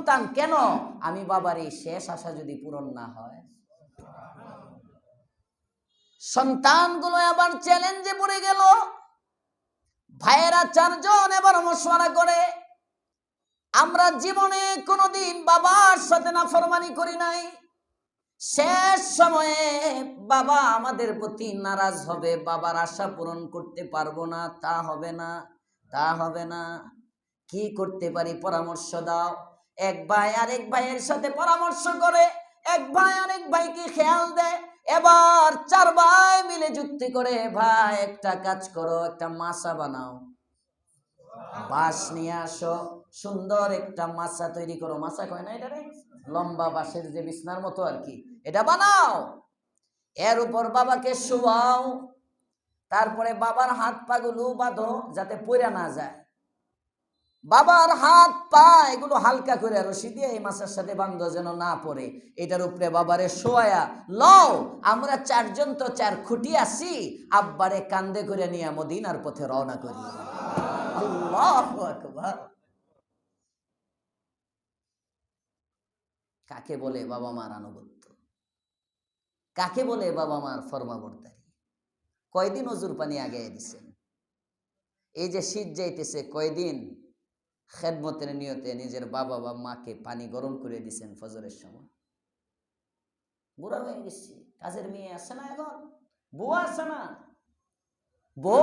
সন্তান কেন? আমি বাবার এই শেষ আশা যদি পূরণ না হয়। সন্তানগুলো আবার চ্যালেঞ্জে পড়ে গেল। ভাইয়েরা চারজন এবার মশওয়ারা করে, আমরা জীবনে কোনোদিন বাবার সাথে নাফরমানি করি নাই, শেষ সময়ে বাবা আমাদের প্রতি নারাজ হবে, বাবার আশা পূরণ করতে পারবো না, তা হবে না, তা হবে না, কি করতে পারি পরামর্শ দাও। এক ভাই আরেক ভাইয়ের সাথে পরামর্শ করে, এক ভাই আরেক ভাইকে খেয়াল দেয়। এবার 4 ভাই মিলে যুক্তি করে, ভাই একটা কাজ করো, একটা মাছা বানাও, বাঁশ নিয়ে আসো, সুন্দর একটা মাছা তৈরি করো। মাছা কয় না এটা রে, লম্বা বাঁশের যে বিছনার মতো আর কি, এটা বানাও, এর উপর বাবাকে শোয়াও, তারপরে বাবার হাত পা গুলো বাঁধো যাতে পড়ে না যায়। বাবার হাত পা এগুলো হালকা করে রশি দিয়ে এই মাছের সাথে বাঁধো যেন না পড়ে। এটার উপরে বাবারে শোয়া লও, আমরা 4 জন তো 4 খুঁটি আছি, আব্বারে কান্দে করে নিয়ে মদিনার পথে রওনা করি। আল্লাহু আকবার। কাকে বলে বাবা মার আনুগত্য? কাকে বলে বাবা মার ফরমাবরদারি? কয়দিন ওজুর পানি আগে দিছেন? এই যে শীত যাইতেছে, কয়দিন খেদমতের নিয়তে নিজের বাবা বা মাকে পানি গরম করে দিছেন ফজরের সময়? বুড়া হয়ে গেছি, কাজের মেয়ে আছে না, এখন বুয়া আছে না, বউ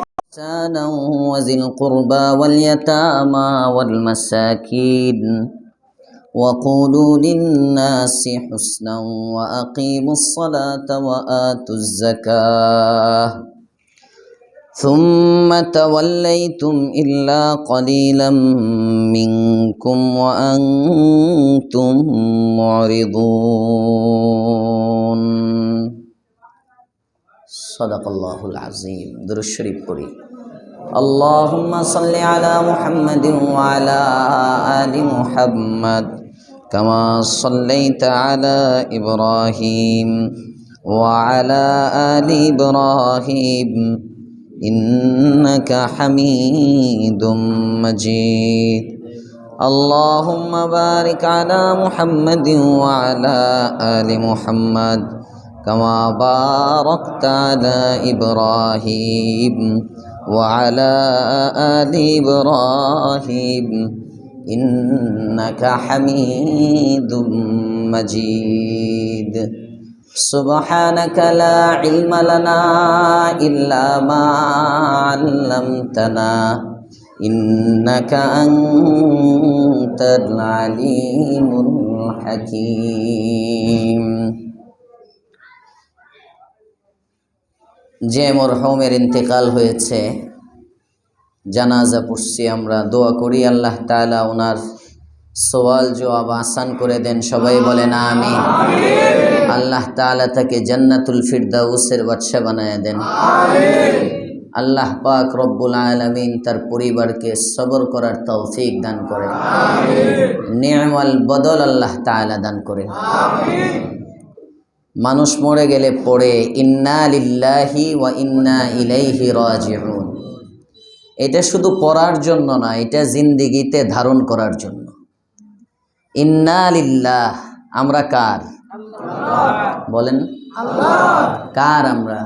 وذي القربى واليتامى والمساكين وقولوا للناس حسنا وأقيموا الصلاة وآتوا الزكاة ثم توليتم إلا قليلا منكم وأنتم معرضون صدق الله العظيم. درود شريف পড়ি। اللهم صل على محمد وعلى آل محمد كما صليت على إبراهيم وعلى آل إبراهيم إنك حميد مجيد. اللهم بارك على محمد وعلى آل محمد كما باركت على إبراهيم وعلى آل إبراهيم إنك حميد مجيد. سبحانك لا علم لنا إلا ما علمتنا إنك أنت العليم الحكيم. যে মরহুমের ইন্তেকাল হয়েছে, জানাজা পড়ছি আমরা, দোয়া করি আল্লাহ তাআলা ওনার সওয়াল জবাব আসান করে দেন। সবাই বলেন আমিন। আল্লাহ তাআলা তাকে জান্নাতুল ফিরদাউসের বাদশা বানায় দেন। আল্লাহ পাক রব্বুল আলামিন তার পরিবারকে সবর করার তৌফিক দান করেন, নি'মাল বদল আল্লাহ তাআলা দান করেন। মানুষ মরে গেলে পড়ে ইন্না লিল্লাহি ওয়া ইন্না ইলাইহি রাজিউন। এটা শুধু পড়ার জন্য না, এটা জিন্দেগিতে ধারণ করার জন্য। ইন্না লিল্লাহ, আমরা কার? বলেন কার? আমরা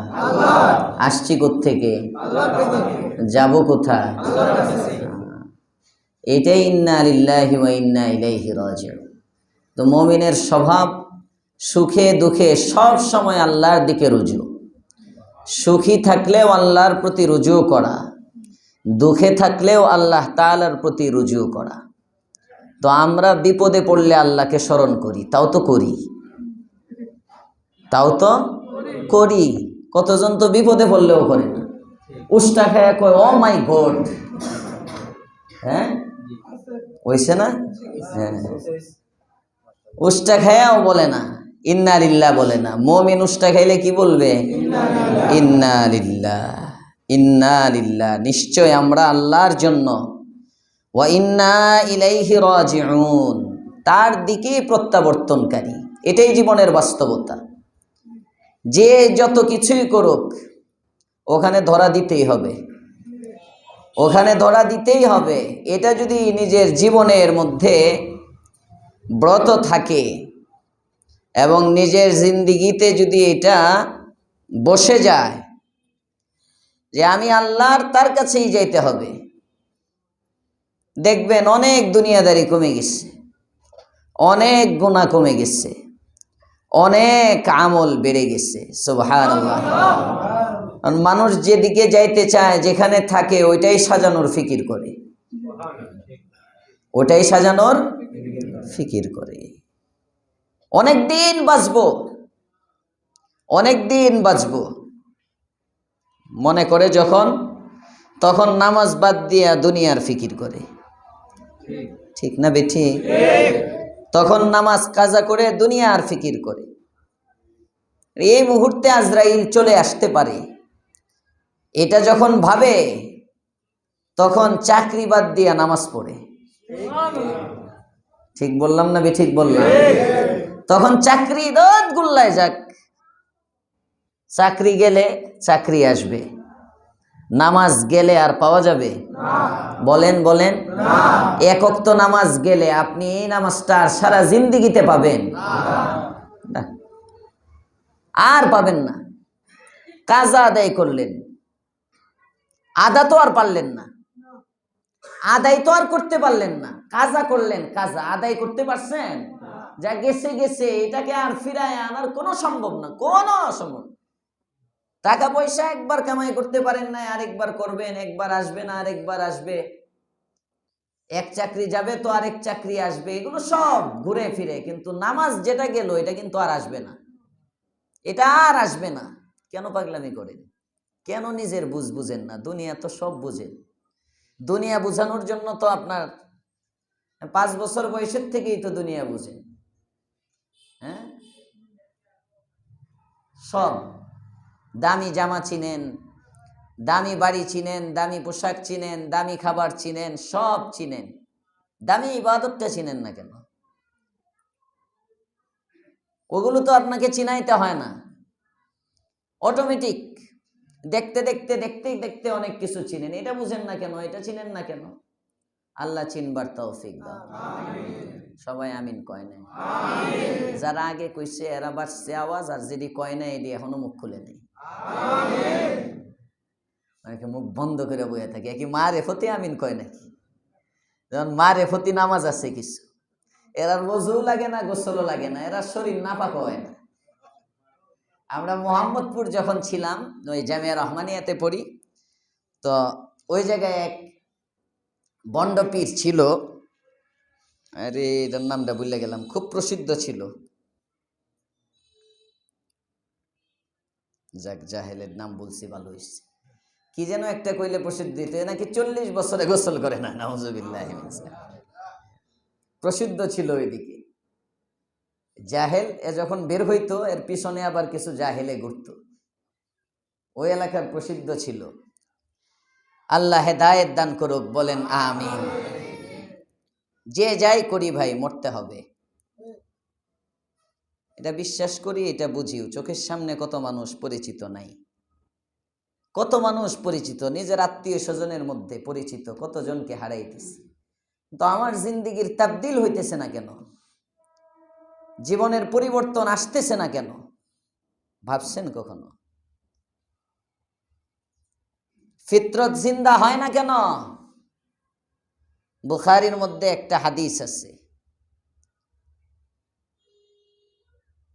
আসছি কোত্থেকে, যাব কোথায়? এটাই ইন্না লিল্লাহি ওয়া ইন্না ইলাইহি রাজিউন। তো মুমিনের স্বভাব সুখে দুঃখে সব সময় আল্লাহর দিকে রুজু। সুখী থাকলেও আল্লাহর প্রতি রুজু করা, দুঃখে থাকলেও আল্লাহ তাআলার প্রতি রুজু করা। তো আমরা বিপদে পড়লে আল্লাহকে স্মরণ করি, তাও তো করি, তাও তো করি। কতজন তো বিপদে পড়লেও করে না, উষ্টা খায় কয় ও মাই গড। হ্যাঁ হইছে না? হ্যাঁ, উষ্টা খায়াও বলে না, ইন্না লিল্লাহ বলে না। মুমিন উষ্টা খাইলে কি বলবে? ইন্না লিল্লাহ, ইন্না লিল্লাহ, নিশ্চয় আমরা আল্লাহর জন্য, ওয়া ইন্না ইলাইহি রাজিউন, তার দিকেই প্রত্যাবর্তনকারী। এটাই জীবনের বাস্তবতা। যে যত কিছুই করুক ওখানে ধরা দিতেই হবে, ওখানে ধরা দিতেই হবে। এটা যদি নিজের জীবনের মধ্যে ব্রত থাকে এবং নিজের জিন্দিগিতে যদি এটা বসে যায় যে আমি আল্লাহর তার কাছেই যাইতে হবে, দেখবেন অনেক দুনিয়াদারি কমে গেছে, অনেক গুনাহ কমে গেছে, অনেক আমল বেড়ে গেছে। সুবহানাল্লাহ। মানুষ যেদিকে যাইতে চায়, যেখানে থাকে, ওইটাই সাজানোর ফিকির করে, ওটাই সাজানোর ফিকির করে। অনেক দিন বাঁচবো, অনেক দিন বাঁচবো মনে করে যখন, তখন নামাজ বাদ দিয়া দুনিয়ার ফিকির করে। ঠিক না বেঠি? তখন নামাজ কাজা করে দুনিয়ার ফিকির করে। এই মুহূর্তে আজরাইল চলে আসতে পারে, এটা যখন ভাবে, তখন চাকরি বাদ দিয়া নামাজ পড়ে। ঠিক বললাম না ঠিক বললাম? তখন চাকরি দত গুল্লায় যাক, চাকরি গেলে চাকরি আসবে, নামাজ গেলে আর পাওয়া যাবে? বলেন বলেন। এক ওয়াক্ত নামাজ গেলে আপনি এই নামাজটা আর সারা জিন্দেগিতে পাবেন না, আর পাবেন না। কাজা আদায় করলেন, আদা তো আর পারলেন না, আদায় তো আর করতে পারলেন না। কাজা করলেন, কাজা আদায় করতে পারছেন? যা গেছে গেছে, এটাকে আর ফিরায় আনার কোনো সম্ভব না, কোনো সম্ভব। টাকা পয়সা একবার কামাই করতে পারেন না, আরেকবার করবেন, একবার আসবে না আরেকবার আসবে। এক চাকরি যাবে তো আরেক চাকরি আসবে, এগুলো সব ঘুরে ফিরে। কিন্তু নামাজ যেটা গেল, এটা কিন্তু আর আসবে না, এটা আর আসবে না। কেন পাগলামি করেন? কেন নিজের বুঝেন না? দুনিয়া তো সব বুঝেন। দুনিয়া বুঝানোর জন্য তো আপনার 5 বছর বয়সের থেকেই তো দুনিয়া বুঝেন। হ্যাঁ, সব দামি জামা চিনেন, দামি বাড়ি চিনেন, দামি পোশাক চিনেন, দামি খাবার চিনেন, সব চিনেন। দামি ইবাদতটা চিনেন না কেন? ওগুলো তো আপনাকে চিনাইতে হয় না, অটোমেটিক। দেখতে দেখতে দেখতে দেখতে অনেক কিছু চিনেন। এটা বুঝেন না কেন? এটা চিনেন না কেন? আল্লাহ চিনবার তৌফিক দাও। সবাই আমিন কয় নাই? যারা আগে কইছে এরা বাড়ছে আওয়াজ, আর যদি কয় নাই এটি এখনো মুখ খুলে নেই। অনেকে মুখ বন্ধ করে বইয়া থাকে, কি মা রেফতি আমিন কয় নাকি? যেমন মা রেফতি নামাজ আছে কিছু, এরার ওযু লাগে না, গোসলও লাগে না, এরা শরীর নাপাক হয় না। আমরা মোহাম্মদপুর যখন ছিলাম, ওই জামিয়া রহমানিয়াতে পড়ি, তো ওই জায়গায় এক বন্ড পীর ছিল, আরে এটার নামটা ভুলে গেলাম, খুব প্রসিদ্ধ ছিল। যাক, জাহেলের নাম বলছি, ভালো হয়েছে। কি যেন একটা কইলে প্রসিদ্ধ, নাকি 40 বছরে গোসল করে না, নাউজুবিল্লাহ। প্রসিদ্ধ ছিল ওইদিকে। জাহেল এ যখন বের হইতো, এর পিছনে আবার কিছু জাহেলে ঘুরতো। ওই এলাকার প্রসিদ্ধ ছিল। আল্লাহ হেদায়েত দান করুক, বলেন আমিন। যে যাই করি ভাই, মরতে হবে, এটা বিশ্বাস করি, এটা বুঝিও। চোখের সামনে কত মানুষ পরিচিত নাই, কত মানুষ পরিচিত, নিজের আত্মীয় স্বজনের মধ্যে পরিচিত কতজনকে হারাইতেছে। তো আমার জিন্দিগির তাবদিল হইতেছে না কেন? জীবনের পরিবর্তন আসতেছে না কেন? ভাবছেন কখনো? ফিতরত জিন্দা হয় না কেন? বুখারীর মধ্যে একটা হাদিস আছে,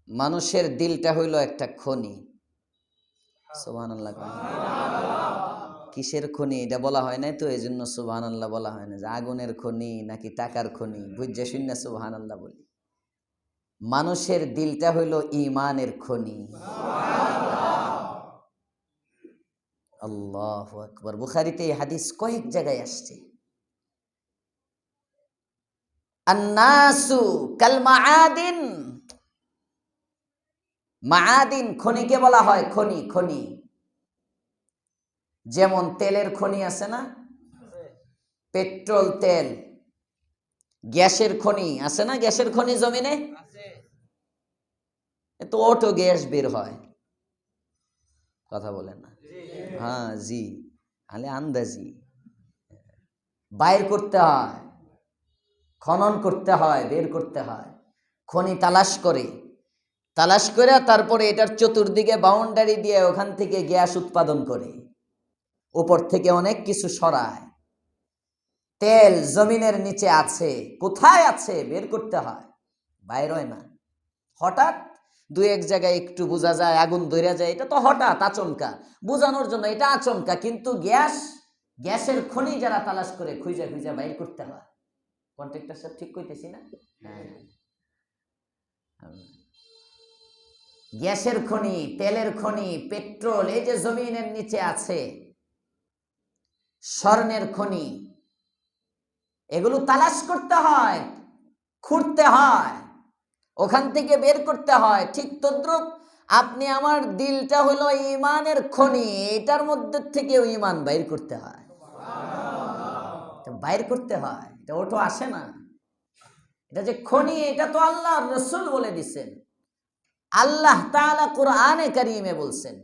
মানুষের দিলটা হইল একটা খনি। সুবহানাল্লাহ। কিসের খনি এটা বলা হয় নাই তো, এই জন্য সুবহানাল্লাহ বলা হয় না, যে আগুনের খনি নাকি টাকার খনি, বুঝে শুনে সুবহানাল্লাহ বলি। মানুষের দিলটা হইল ঈমানের খনি। আল্লাহু আকবার। বুখারীতে এই হাদিস কয়েক জায়গায় আসছে। আন্নাসু কাল মাআদিন, মাআদিন খনিকে বলা হয় খনি। খনি যেমন তেলের খনি আছে না, পেট্রোল তেল, গ্যাসের খনি আছে না, গ্যাসের খনি জমিনে তো অটো গ্যাস বের হয়, কথা বলেন না? হ্যাঁ জি, আলে আন্দাজি বাইর করতে হয়। খনন করতে হয়, বের করতে হয়, খনি তালাশ করে তারপরে এটার চতুর্দিকে বাউন্ডারি দিয়ে ওখান থেকে গ্যাস উৎপাদন করে, উপর থেকে অনেক কিছু সরায়। তেল জমিনের নিচে আছে, কোথায় আছে বের করতে হয়, বাইর হয় না। হঠাৎ দুই এক জায়গায় একটু বোঝা যায়, আগুন ধরে যায়, এটা তো হঠাৎ আচমকা, বোঝানোর জন্য এটা আচমকা। কিন্তু গ্যাসের খনি যারা তালাশ করে খুঁজে খুঁজে বাইর করতে হয়। কন্ট্রাক্টর সব ঠিক কইতেছি না? গ্যাসের খনি, তেলের খনি, পেট্রোল, এই যে জমিনের নিচে আছে, স্বর্ণের খনি, এগুলো তালাশ করতে হয়, খুঁড়তে হয়, ওখান থেকে বের করতে হয়। ঠিক তদ্রুপ আপনি আমার দিলটা হলো ঈমানের খনি, এটার মধ্যে থেকেও ঈমান বাইর করতে হয়, বাইর করতে হয়। এটা ওঠো আসে না, এটা যে খনি, এটা তো আল্লাহর রাসূল বলে দিছেন। আল্লাহ তাআলা কোরআনে কারীমে বলছেন,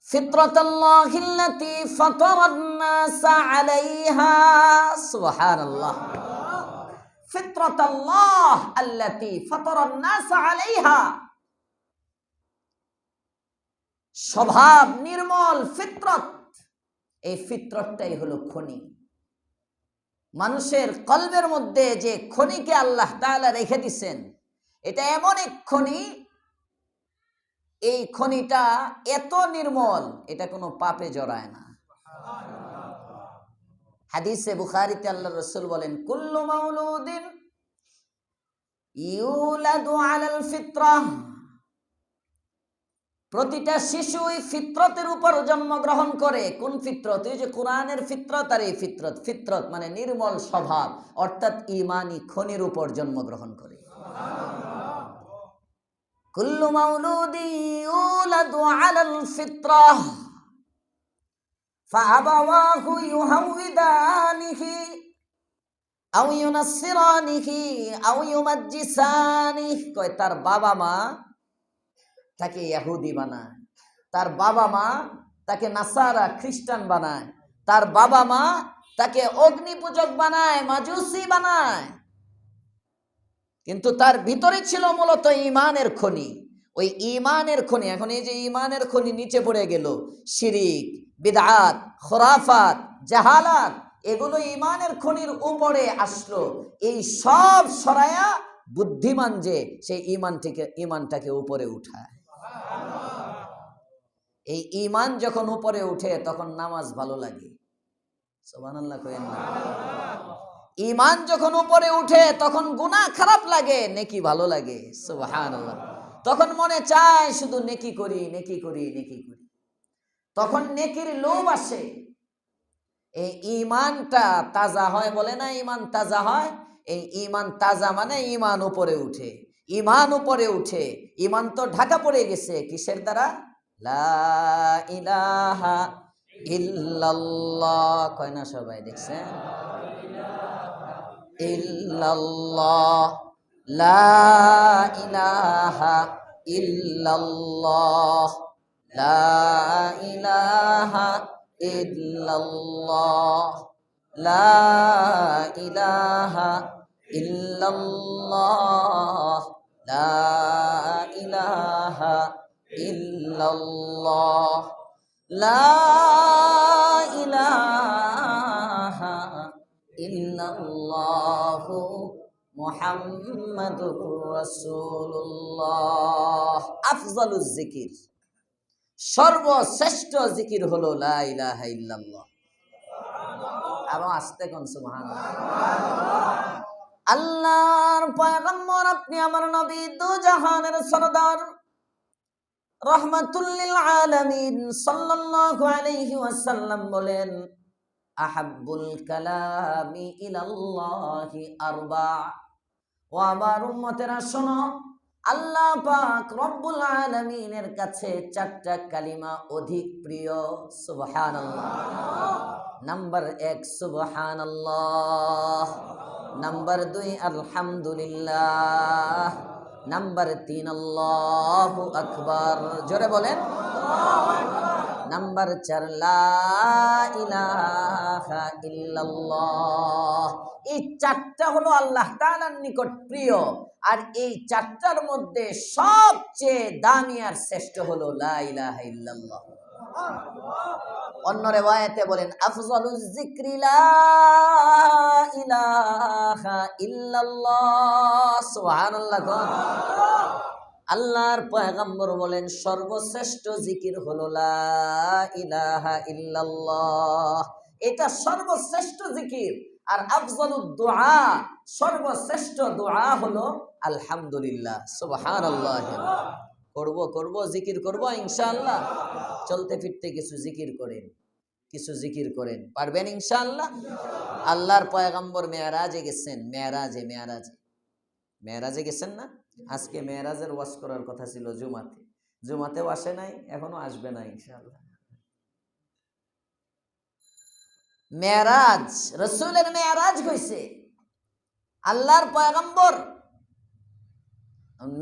ফিতরাতাল্লাহিল্লাতী ফাতারান নাস আলাইহা, সুবহানাল্লাহ, ফিতরাতাল্লাহ আল্লাতী ফাতারান নাস আলাইহা, স্বভাব নির্মল ফিতরত, এই ফিতরতটাই হলো খনি। মানুষের কলবের মধ্যে যে খনিকে আল্লাহ তাআলা রেখে দিয়েছেন, এটা এমন এক খনি, এই খনিটা এত নির্মল, এটা কোনো পাপে জড়ায় না। হাদিসে বুখারীতে আল্লাহর রাসূল বলেন, কুল্লু মাউলুদিন ইউলাদু আলাল ফিতরাহ, প্রতিটা শিশুই ফিতরতের উপর জন্মগ্রহণ করে। কোন ফিতরত? এই যে কোরআনের ফিতরত আর এই ফিতরত। ফিতরত মানে নির্মল স্বভাব, অর্থাৎ ঈমানি খনির উপর জন্মগ্রহণ করে। কুল্লু মাউলুদিন ইউলাদু আলাল ফিতরাহ ফাআবাওয়াহু ইউহাউইদানিহি আও ইউনাসসিরানিহি আও ইউমাজ্জিসানিহি। কয় তার বাবা মা তাকে ইহুদি বানায়, তার বাবা মা তাকে নাসারা খ্রিস্টান বানায়, তার বাবা মা তাকে অগ্নি পূজক বানায়, মাজুসি বানায়। কিন্তু তার ভিতরে ছিল মূলত ঈমানের খনি। ওই ঈমানের খনি, এখন এই যে ঈমানের খনি নিচে পড়ে গেল, শিরিক, বিদআত, খুরাফাত, জাহালাত, এগুলো ঈমানের খনির উপরে আসলো। এই সব সরায়া বুদ্ধিমান যে সেই ঈমানটাকে উপরে উঠায়। এই ঈমান যখন উপরে উঠে তখন নামাজ ভালো লাগে, সুবহানাল্লাহ কইেন না। ঈমান যখন উপরে উঠে তখন গুনাহ খারাপ লাগে, নেকি ভালো লাগে, সুবহানাল্লাহ। তখন মনে চায় শুধু নেকি করি, নেকি করি, নেকি করি। তখন নেকির লোভ আসে। এই ঈমানটা তাজা হয়, বলে না ঈমান তাজা হয়। এই ঈমান তাজা মানে ঈমান উপরে উঠে। ঈমান উপরে উঠে, ঈমান তো ঢাকা পড়ে গেছে কিসের দ্বারা? লা ইলাহা ইল্লাল্লাহ, কয় না সবাই? দেখছেন? ইল্লাল্লাহ, লা ইলাহা ইল্লাল্লাহ, লা ইলাহা ইল্লাল্লাহ, লা ইলাহা ইল্লাল্লাহ, লা ইলাহা ইল্লাল্লাহ, লা ইলাহা ইল্লাল্লাহু মুহাম্মাদুর রাসূলুল্লাহ। আফজালুজ জিকির, সর্বশ্রেষ্ঠ জিকির হলো লা ইলাহা ইল্লাল্লাহ। আরো আস্তে কোন সুবহানাল্লাহ। আল্লাহর পয়গম্বর আপনি আমার নবী, দু জাহানের সরদার, রাহমাতুল লিল আলামিন সাল্লাল্লাহু আলাইহি ওয়াসাল্লাম বলেন, আহাব্বুল কালামি ইলাল্লাহি আরবা। ও আমার উম্মতেরা শোনো, আল্লাহ পাক রব্বুল আলামিনের কাছে চারটা কালিমা অধিক প্রিয়। সুবহানাল্লাহ। নাম্বার 1 সুবহানাল্লাহ, নাম্বার 2 আলহামদুলিল্লাহ, নাম্বার 3 আল্লাহু আকবার। জোরে বলেন। নাম্বার 4 লা ইলাহা ইল্লাল্লাহ। এই চারটা হলো আল্লাহ তাআলার নিকট প্রিয়, আর এই চারটার মধ্যে সবচেয়ে দামি আর শ্রেষ্ঠ হলো লা ইলাহা ইল্লাল্লাহ। অন্য রিওয়ায়াতে বলেন আফজালুজ যিকরি লা ইলাহা ইল্লাল্লাহ। সুবহানাল্লাহ। আল্লাহর পয়গম্বর বলেন সর্বশ্রেষ্ঠ জিকির হলো লা ইলাহা ইল্লাল্লাহ। এটা সর্বশ্রেষ্ঠ জিকির। আর আফজালুদ দুআ, সর্বশ্রেষ্ঠ দোয়া হলো আলহামদুলিল্লাহ। সুবহানাল্লাহ। করব জিকির করব ইনশাআল্লাহ। চলতে ফিরতে কিছু জিকির করেন, পারবেন ইনশাআল্লাহ। আল্লাহর পয়গম্বর মেরাজে গেছেন, মেরাজে গেছেন না? আজকে মেরাজের ওয়াজ করার কথা ছিল জুমাতেও আসে নাই, এখনো আসবে না ইনশাআল্লাহ। মেরাজ, রাসূলের মেরাজ হইছে। আল্লাহর পয়গম্বর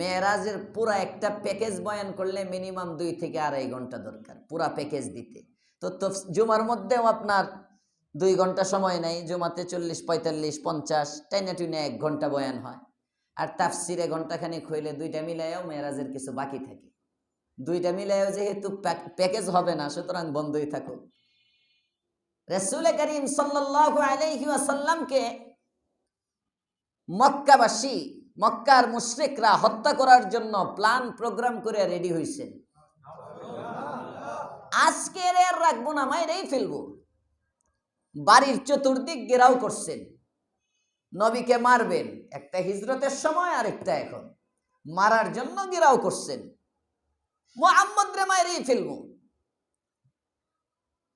মেরাজের পুরা একটা প্যাকেজ বয়ান করলে মিনিমাম 2 থেকে 2.5 ঘন্টা দরকার পুরা প্যাকেজ দিতে। তো জুমার মধ্যেও আপনার 2 ঘন্টা সময় নাই, জুমাতে 40, 45, 50 টাইনা 1 ঘন্টা বয়ান হয়। আর তাফসিরে ঘন্টাখানেক হইলে 2টা মিলাইয়াও মেরাজের কিছু বাকি থাকে। 2টা মিলাইয়াও যেহেতু প্যাকেজ হবে না, সুতরাং বন্ধই থাকুক। রাসূল করিম সাল্লাল্লাহু আলাইহি ওয়াসাল্লামকে মক্কাবাসী, মক্কার মুশরিকরা হত্যা করার জন্য প্ল্যান প্রোগ্রাম করে রেডি হইছেন। আজকে আর রাখবো না, মাইরেই ফেলবো। বাড়ির চতুর্দিক ঘেরাও করছেন, নবীকে মারবেন। একটা হিজরতের সময় আর একটা এখন, মারার জন্য ঘেরাও করছেন। মুহাম্মদ রে মাইরেই ফেলবো।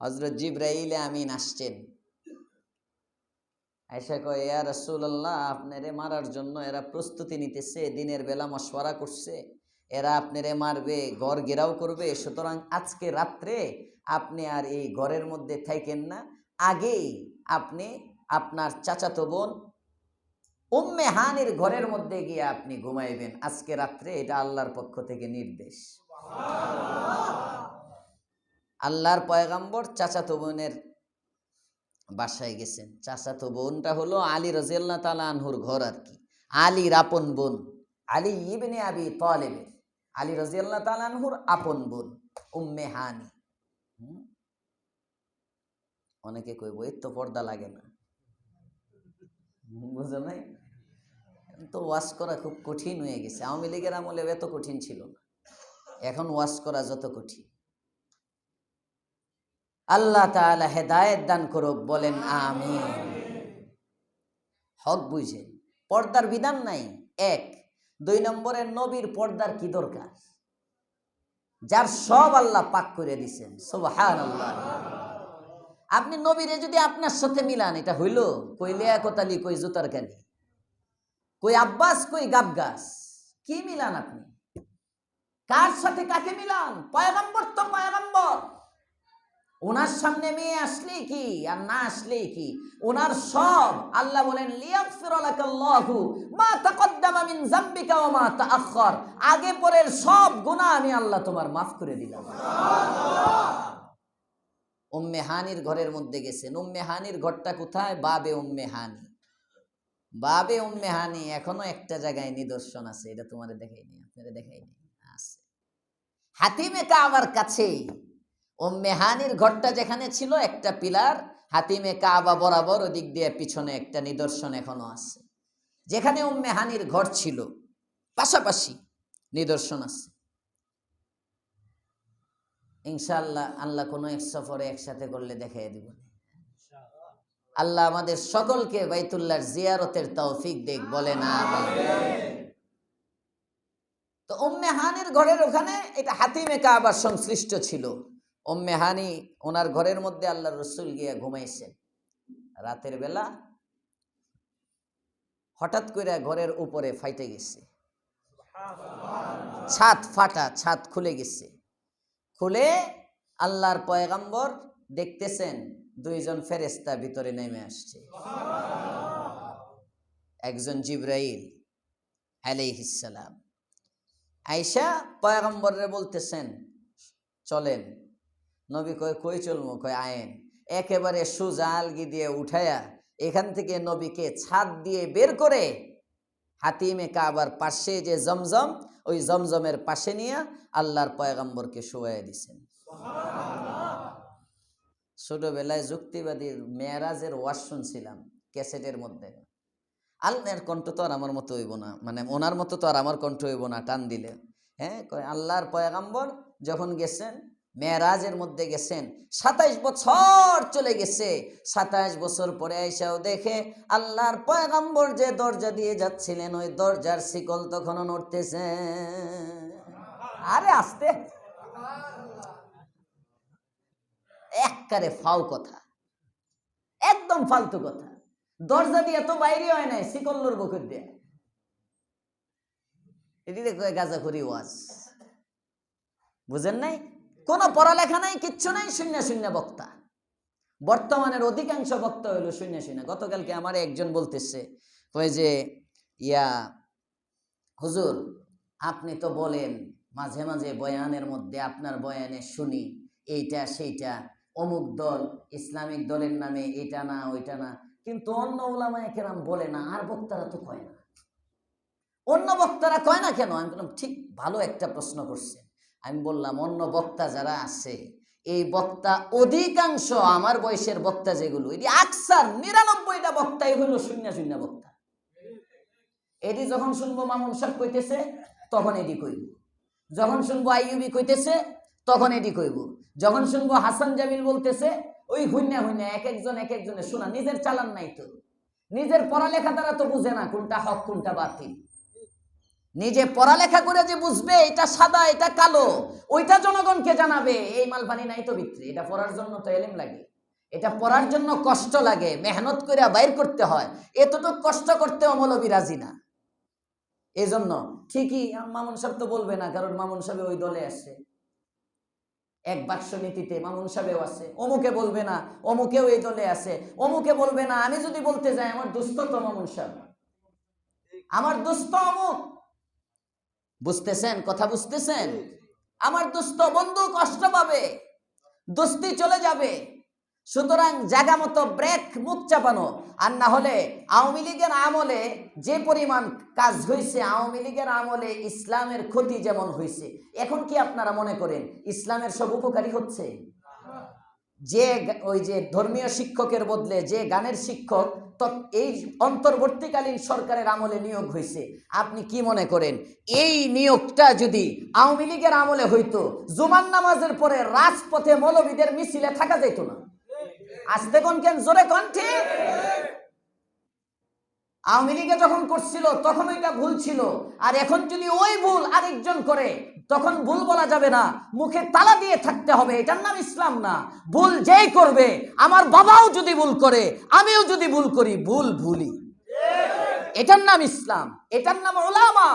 হযরত জিবরাইল আমিন আসছেন, আয়েশা কয় ইয়া রাসূলুল্লাহ, আপনারে মারার জন্য এরা প্রস্তুতি নিতেছে, দিনের বেলা মশওয়ারা করছে, এরা আপনারে মারবে, ঘর ঘেরাও করবে। সুতরাং আজকে রাত্রে আপনি আর এই ঘরের মধ্যে থাকেন না, আগেই আপনি আপনার চাচাতো বোন উম্মে হানির ঘরের মধ্যে গিয়ে আপনি ঘুমাইবেন আজকে রাত্রে। এটা আল্লাহর পক্ষ থেকে নির্দেশ। আল্লাহর পয়গম্বর চাচাতো বোনের বাসায় গেছেন। চাচাতো বোনটা হলো আলী রাদিয়াল্লাহু তাআলা আনহুর ঘর আর কি, আলীর আপন বোন, আলী ইবনে আবি তালিবের, আলী রাদিয়াল্লাহু তাআলা আনহুর আপন বোন উম্মে হানি। অনেকে কইব এই তো পর্দা লাগে না, বুঝো নাই? তো ওয়াজ করা খুব কঠিন হয়ে গেছে। আওয়ামী লীগের আমলে এত কঠিন ছিল না, এখন ওয়াজ করা যত কঠিন। আল্লাহ তাআলা হেদায়েত দান করুক, বলেন আমিন। হক বুঝেন, পর্দার বিধান নাই 1। 2 নম্বরে নবীর পর্দার কি দরকার, যার সব আল্লাহ পাক করে দিছেন। সুবহানাল্লাহ। আপনি নবীরে যদি আপনার সাথে মিলান, এটা হইল কই লিয়াকত-আলী, কই জুতার কালি, কই আব্বাস, কই গাবগাস, কি মিলান আপনি? কার সাথে কাকে মিলান? পয়গম্বর তো পয়গম্বর, ওনার সামনে মেয়ে আসলেই কি আর না আসলেই কি, ওনার সব আল্লাহ বলেন লিয়াগফির লাকাল্লাহু মা তাকদ্দামা মিন যামবিকা ওয়া মা তাআখার, আগে পরের সব গুনাহ আমি আল্লাহ তোমার মাফ করে দিলাম। উম্মে হানির ঘরের মধ্যে গেছেন। উম্মে হানির ঘরটা কোথায়? বাবে উম্মে হানি। বাবে উম্মে হানি এখনো একটা জায়গায় নিদর্শন আছে, এটা তোমারে দেখাইনি, আপনারে দেখাইনি, আছে হাতিমে কাবার কাছেই। উম্মে হানির ঘরটা যেখানে ছিল একটা পিলার, হাতিমে কাবা বরাবর ওদিক দিয়ে পিছনে একটা নিদর্শন এখনো আছে। যেখানে উম্মে হানির ঘর ছিল পাশাপাশি নিদর্শন আছে। ইনশাআল্লাহ আল্লাহ কোনো এক সফরে একসাথে করলে দেখাই দিব। আল্লাহ আমাদের সকলকে বাইতুল্লাহর জিয়ারতের তৌফিক দেখ, বলেন আমিন। তো উম্মে হানির ঘরের ওখানে এটা হাতিমে কাবার সংশ্লিষ্ট ছিল। উম্মে হানি ওনার ঘরের মধ্যে আল্লাহর রাসূল গিয়া ঘুমাইছেন। রাতের বেলা হঠাৎ করে ঘরের উপরে ফাইটে গেছে, ছাদ ফাটা, ছাদ খুলে গেছে। খুলে আল্লাহর পয়গম্বর দেখতেছেন 2 জন ফেরেশতা ভিতরে নেমে আসছে। একজন জিবরাইল আলাইহিস সালাম। আয়েশা পয়গম্বররে বলতেছেন চলেন, নবী কয় কই চলবো? কয় আয়েন। একেবারে সোজা আলগি দিয়ে উঠায়া এখান থেকে নবীকে ছাদ দিয়ে বের করে হাতিমে কাবার পাশে যে জমজম, ওই জমজমের পাশে নিয়ে আল্লাহর পয়গম্বরকে শোয়াই দিছেন। ছোটবেলায় যুক্তিবাদীর মেরাজের ওয়াজ শুনছিলাম ক্যাসেটের মধ্যে। আল্লাহর কণ্ঠ তো আর আমার মতো হইব না, মানে ওনার মতো তো আর আমার কণ্ঠ হইব না টান দিলে। হ্যাঁ, আল্লাহর পয়গম্বর যখন গেছেন মেরাজের মধ্যে গেছেন, 27 বছর চলে গেছে। 27 বছর পরে আইসাও দেখে আল্লাহর পয়গম্বর যে দরজা দিয়ে যাচ্ছিলেন ওই দরজার শিকল তখনও নড়তেছে। আরে আস্তে, একবারে ফাউ কথা, একদম ফালতু কথা। দরজা দিয়ে তো বাইরে হয় নাই, শিকল লড়বো করে দিয়ে। এটি গাঁজাখুরি ওয়াজ, বুঝেন নাই? কোনো পড়ালেখা নাই, কিচ্ছু নাই, শূন্য শূন্য বক্তা। বর্তমানের অধিকাংশ বক্তা হইলো শূন্য শূন্য। গতকালকে আমার একজন বলতেছে, কয় যে হুজুর আপনি তো বলেন মাঝে মাঝে বয়ানের মধ্যে, আপনার বয়ানে শুনি এইটা সেইটা, অমুক দল ইসলামিক দলের নামে এটা না ওইটা না, কিন্তু অন্য উলামায়ে কেরাম বলে না, আর বক্তারা তো কয় না। অন্য বক্তারা কয় না কেন? আমি বললাম ঠিক ভালো একটা প্রশ্ন করছেন। আমি বললাম অন্য বক্তা যারা আছে, এই বক্তা অধিকাংশ আমার বয়সের বক্তা যেগুলো, এটি আকসার 99টা বক্তাই হলো শূন্য শূন্য বক্তা। এটি যখন শুনবো মামুন সাহেব কইতেছে তখন এটি কইব, যখন শুনবো আইয়ুবি কইতেছে তখন এটি কইব, যখন শুনবো হাসান জামিল বলতেছে ওই হুন্যা হুন্যা এক একজনের শোনা। নিজের চালান নাই তো, নিজের পড়ালেখা দ্বারা তো বুঝে না কোনটা হক কোনটা বাতিল। নিজে পড়ালেখা করে যে বুঝবে এটা সাদা এটা কালো, ওইটা জনগণকে জানাবে, এই মালপানি নাই তো বিক্রি। এটা পড়ার জন্য তো এলেম লাগে, এটা পড়ার জন্য কষ্ট লাগে, মেহনত করে বাইর করতে হয়। এতটুকু কষ্ট করতেও মৌলবী রাজি না। এই জন্য ঠিকই মামুন সাহেব তো বলবে না, কারণ মামুন সাহেব ওই দলে আসে, এক বাক্স নীতিতে মামুন সাহেবও আছে। অমুকে বলবে না, অমুকেও এই দলে আছে। অমুকে বলবে না, আমি যদি বলতে যাই আমার দুস্থ তো মামুন সাহেব, আমার দুস্থ অমুক। বুঝতেছেন কথা? বুঝতেছেন? আমার দুস্থ বন্ধু কষ্ট পাবে, দোস্তি চলে যাবে। সুতরাং জায়গা মতো ব্রেক, মুখ চাপানো। আর না হলে আওয়ামী লীগের আমলে যে পরিমাণ কাজ হয়েছে, আওয়ামী লীগের আমলে ইসলামের ক্ষতি যেমন হয়েছে, এখন কি আপনারা মনে করেন ইসলামের সব উপকারী হচ্ছে? যে ওই যে ধর্মীয় শিক্ষকের বদলে যে গানের শিক্ষক এই অন্তর্বর্তীকালীন সরকারের আমলে নিয়োগ হয়েছে, আপনি কি মনে করেন এই নিয়োগটা যদি আওয়ামী লীগের আমলে হইতো, জুমার নামাজের পরে রাজপথে মৌলবীদের মিছিলে থাকা যেত না? আসতে কোন কেন, জোরে কোন ঠিক? আওয়ামী লীগে যখন করছিল তখন ওইটা ভুল ছিল, আর এখন যদি ওই ভুল আরেকজন করে তখন ভুল বলা যাবে না, মুখে তালা দিয়ে থাকতে হবে। এটার নাম ইসলাম না। ভুল যেই করবে, আমার বাবাও যদি ভুল করে, আমিও যদি ভুল করি, ভুল ভুলই, এটার নাম ইসলাম, এটার নাম উলামা,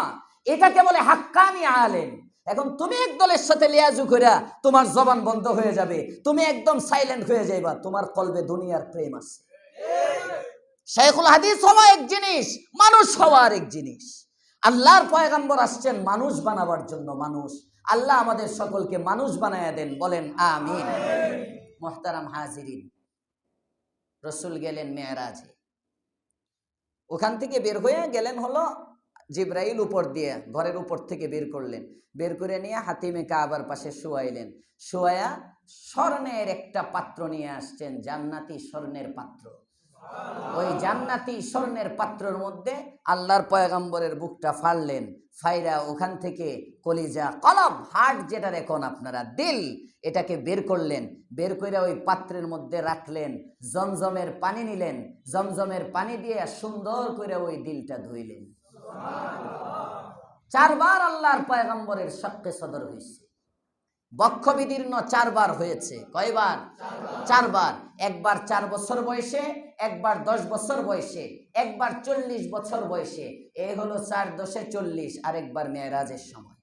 এটাকে বলে হাক্কানি আলেম। এখন তুমি এক দলের সাথে লিয়াজু কইরা তোমার জবান বন্ধ হয়ে যাবে, তুমি একদম সাইলেন্ট হয়ে যাইবা, তোমার কলবে দুনিয়ার প্রেম আছে। শাইখুল হাদিস হওয়া এক জিনিস, মানুষ হওয়া আরেক জিনিস। আল্লাহর পয়গম্বর আসছেন মানুষ বানাবার জন্য। মানুষ, আল্লাহ আমাদের সকলকে মানুষ বানায়া দেন, বলেন আমিন। মুহতারাম হাজিরিন, রাসূল গেলেন মেরাজে, ওখান থেকে বের হয়ে গেলেন হলো জিবরাইল উপর দিয়ে ঘরের উপর থেকে বের করলেন, বের করে নিয়ে হাতিমে কাবার পাশে শোয়াইলেন। শোয়া স্বর্ণের একটা পাত্র নিয়ে আসছেন, জান্নাতি স্বর্ণের পাত্র। ওই জান্নাতি স্বর্ণের পাত্রের মধ্যে আল্লাহর পয়গম্বরের বুকটা ফাড়লেন, ফাইরা ওখান থেকে কলিজা, কলব, হার্ট যেটা এখন আপনারা দিল, এটাকে বের করলেন। বের করে ওই পাত্রের মধ্যে রাখলেন, জমজমের পানি নিলেন, জমজমের পানি দিয়ে সুন্দর করে ওই দিলটা ধুইলেন। 4 বার আল্লাহর পয়গম্বরের শাক্কে সদর হয়েছে, বক্ষ বিদীর্ণ 4 বার হয়েছে। কয়বার? 4 বার। একবার 4 বছর বয়সে, একবার 10 বছর বয়সে, একবার 40 বছর বয়সে। এই হলো 4 10 40। আরেকবার মেরাজের সময়,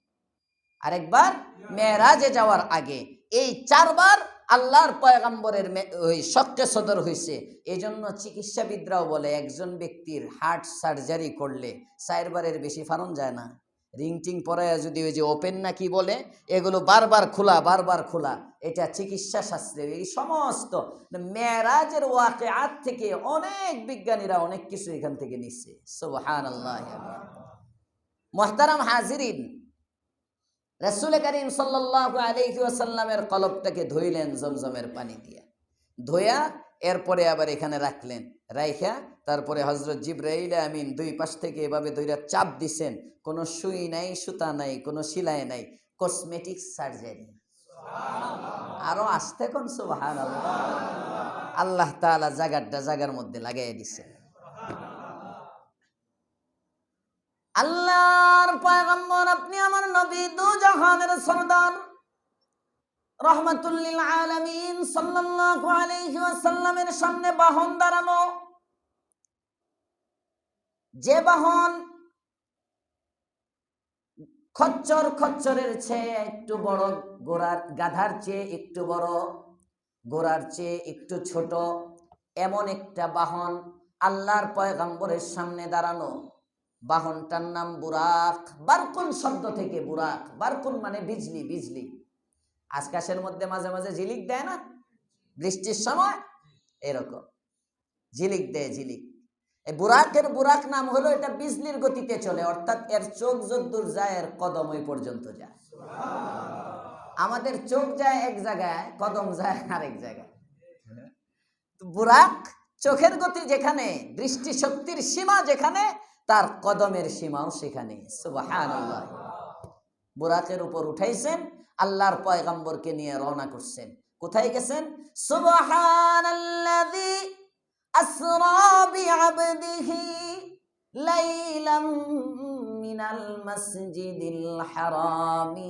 আরেকবার মেরাজে যাওয়ার আগে। এই 4 বার আল্লাহর পয়গম্বরের ওই শাক্কে সদর হয়েছে। এই জন্য চিকিৎসাবিদরাও বলে একজন ব্যক্তির হার্ট সার্জারি করলে 4 বারের বেশি ফারণ যায় না। রিং টিং পরায় যদি ওই যে ওপেন না কি বলে, এগুলো বারবার খোলা, এটা চিকিৎসা শাস্ত্রে এই সমস্ত মেরাজের ওয়াকিআত থেকে অনেক বিজ্ঞানীরা অনেক কিছু এখান থেকে নিচ্ছে। সুবহানাল্লাহ। মুহতারাম হাজিরিন, রাসূল করিম সাল্লাল্লাহু আলাইহি ওয়াসাল্লামের কলবটাকে ধুইলেন জমজমের পানি দিয়ে, ধোয়া এরপরে আবার এখানে রাখলেন, রাইখা তারপরে হযরত জিবরাইল আমিন দুই পাশ থেকে এভাবে ধইরা চাপ দিছেন। কোনো সুই নাই, সুতা নাই, কোনো সেলাই নাই, কসমেটিক সার্জারি। আরো আসতে কোন সুবহানাল্লাহ। আল্লাহ তাআলা জায়গার মধ্যে লাগাইয়া দিছেন। আল্লাহর পয়গম্বর, আপনি আমার নবী, দু জাহানের সরদার, রাহমাতুল লিল আলামিন সাল্লাল্লাহু আলাইহি ওয়াসাল্লামের সামনে বাহন দাঁড়ানো, যে বাহন খচ্চরের চেয়ে একটু বড়, গাধার চেয়ে একটু বড়, ঘোড়ার চেয়ে একটু ছোট, এমন একটা বাহন আল্লাহর পয়গম্বরের সামনে দাঁড়ানো। বাহনটার নাম বুরাক। বারকুন শব্দ থেকে বুরাক, বারকুন মানে বিজলি। আকাশের মধ্যে মাঝে মাঝে ঝিলিক দেয় না, বৃষ্টির সময় এরকম ঝিলিক দেয়। এই বুরাক নাম হলো, এটা বিজলির গতিতে চলে, অর্থাৎ এর চোখ যদ্দূর যায় এর কদম ওই পর্যন্ত যায়। আমাদের চোখ যায় এক জায়গায়, কদম যায় আরেক জায়গায়। বুরাক চোখের গতি যেখানে, দৃষ্টি শক্তির সীমা যেখানে, তার কদমের সীমাও সেখানে। সুবহানাল্লাহ। বুরাকের উপর উঠাইছেন, আল্লাহর পয়গম্বরকে নিয়ে রওনা করছেন। কোথায় গেছেন? সুবহানাল্লাযী আসরা বিআবদিহি লাইলাম মিনাল মাসজিদিল হারামি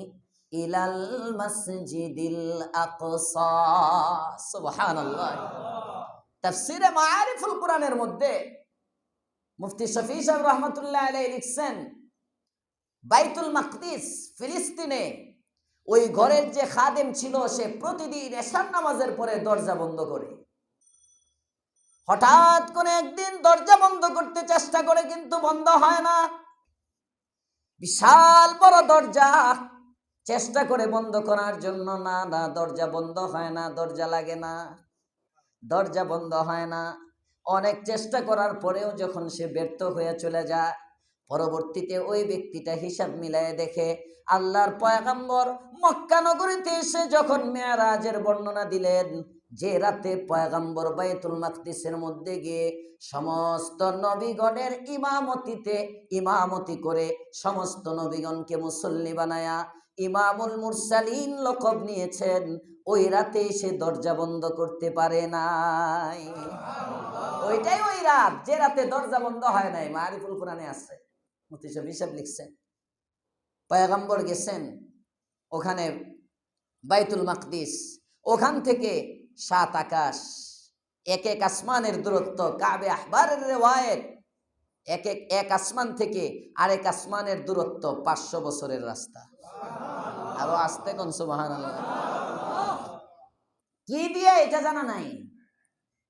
ইলাল মাসজিদিল আকসা। সুবহানাল্লাহ। তাফসীরে মাআরিফুল কুরআনের মধ্যে মুফতি শফি সাহেব রহমাতুল্লাহ আলাইহি লিখছেন, বাইতুল মাকদিস ফিলিস্তিনে ওই ঘরের যে খাদেম ছিল, সে প্রতিদিন এশার নামাজের পরে দরজা বন্ধ করে। হঠাৎ করে একদিন দরজা বন্ধ করতে চেষ্টা করে, কিন্তু বন্ধ হয় না। বিশাল বড় দরজা, চেষ্টা করে বন্ধ করার জন্য, না দরজা বন্ধ হয় না, দরজা লাগে না, দরজা বন্ধ হয় না। অনেক চেষ্টা করার পরেও যখন সে ব্যর্থ হয়ে চলে যায়, পরবর্তীতে ওই ব্যক্তিটা হিসাব মিলায়ে দেখে, আল্লাহর পয়গম্বর মক্কা নগরীতে এসে যখন মেরাজের বর্ণনা দিলেন, যে রাতে পয়গম্বর বাইতুল মাকদিসের মধ্যে গিয়ে সমস্ত নবীগণের ইমামতি করে সমস্ত নবীগণকে মুসল্লি বানায়া ইমামুল মুরসালিন লকব নিয়েছেন, ওই রাতে সে দরজা বন্ধ করতে পারে নাই। ওইটাই ওই রাত, যে রাতে দরজা বন্ধ হয় নাই। মারিফুল কোরআনে আছে, মুফতি শফি সাহেব লিখছেন। পয়গম্বর গেছেন ওখানে বাইতুল মাকদিস, ওখান থেকে 7 আকাশ, এক আসমানের দূরত্ব। কাবে আহবারের রিওয়ায়াত, এক আসমান থেকে আরেক আসমানের দূরত্ব 500 বছরের রাস্তা। আরো আসতে কোন সুবহানাল্লাহ। কি দিয়ে এটা জানা নাই।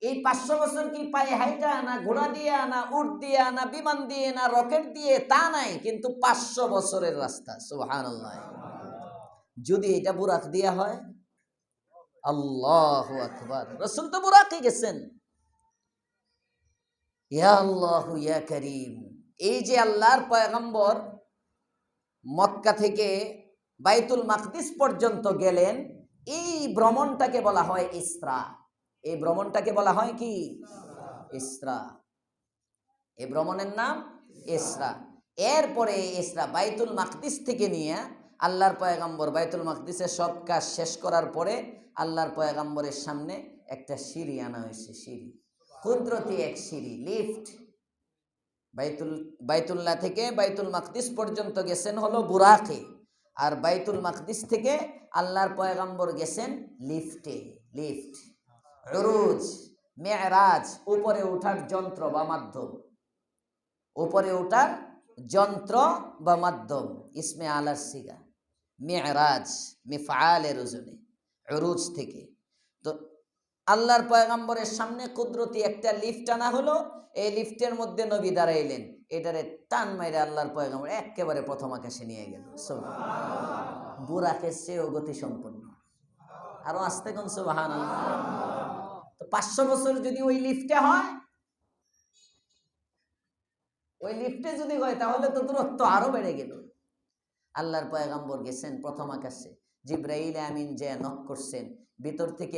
এই 500 বছর কি পায়ে হাইটা, না ঘোড়া দিয়ে, না উট দিয়ে, না বিমান দিয়ে, না রকেট দিয়ে, তা নাই, কিন্তু 500 বছরের রাস্তা। সুবহানাল্লাহ। যদি এটা বুরাক দিয়া হয়, আল্লাহু আকবার। রাসূল তো বুরাকে গেছেন। ইয়া আল্লাহ ইয়া করিম। এই যে আল্লাহর পয়গম্বর মক্কা থেকে বাইতুল মাকদিস পর্যন্ত গেলেন, এই ভ্রমণটাকে বলা হয় ইসরা। এই ভ্রমণটাকে বলা হয় কি? ইসরা। এই ভ্রমণের নাম ইসরা। এরপরে ইসরা বাইতুল মাকদিস থেকে নিয়ে আল্লাহর পয়গম্বর বাইতুল মাকদিসের সব কাজ শেষ করার পরে আল্লাহর পয়গম্বরের সামনে একটা সিঁড়ি আনা হয়েছে। সিঁড়ি, কুদরতি এক সিঁড়ি, লিফট। বাইতুল্লাহ থেকে বাইতুল মাকদিস পর্যন্ত গেছেন হলো বুরাকে, আর বাইতুল মাকদিস থেকে আল্লাহর পয়গম্বর গেছেন লিফটে। লিফট, উরুজ, মেরাজ, উপরে ওঠার যন্ত্র বা মাধ্যম। উপরে ওঠার যন্ত্র বা মাধ্যম, ইসমে আলার সিগা। মেরাজ মিফআলের ওজনে, উরুজ থেকে। তো আল্লাহর পয়গম্বরের সামনে কুদরতি একটা লিফট আনা হলো, এই লিফটের মধ্যে নবী দাঁড়াইলেন, এটারে টান মাইরে আল্লাহর পয়গম্বর একেবারে প্রথম আকাশে নিয়ে গেল। বুরাকের চেয়েও গতি সম্পন্ন। আরো আস্তে কোন সুবহানাল্লাহ। তো 500 বছর যদি ওই লিফটে হয়, ওই লিফটে যদি হয়, তাহলে তো দূরত্ব আরো বেড়ে গেল। আল্লাহর পয়গম্বর গেছেন প্রথম আকাশে, জিবরাইল আমিন যে নক করছেন, ভিতর থেকে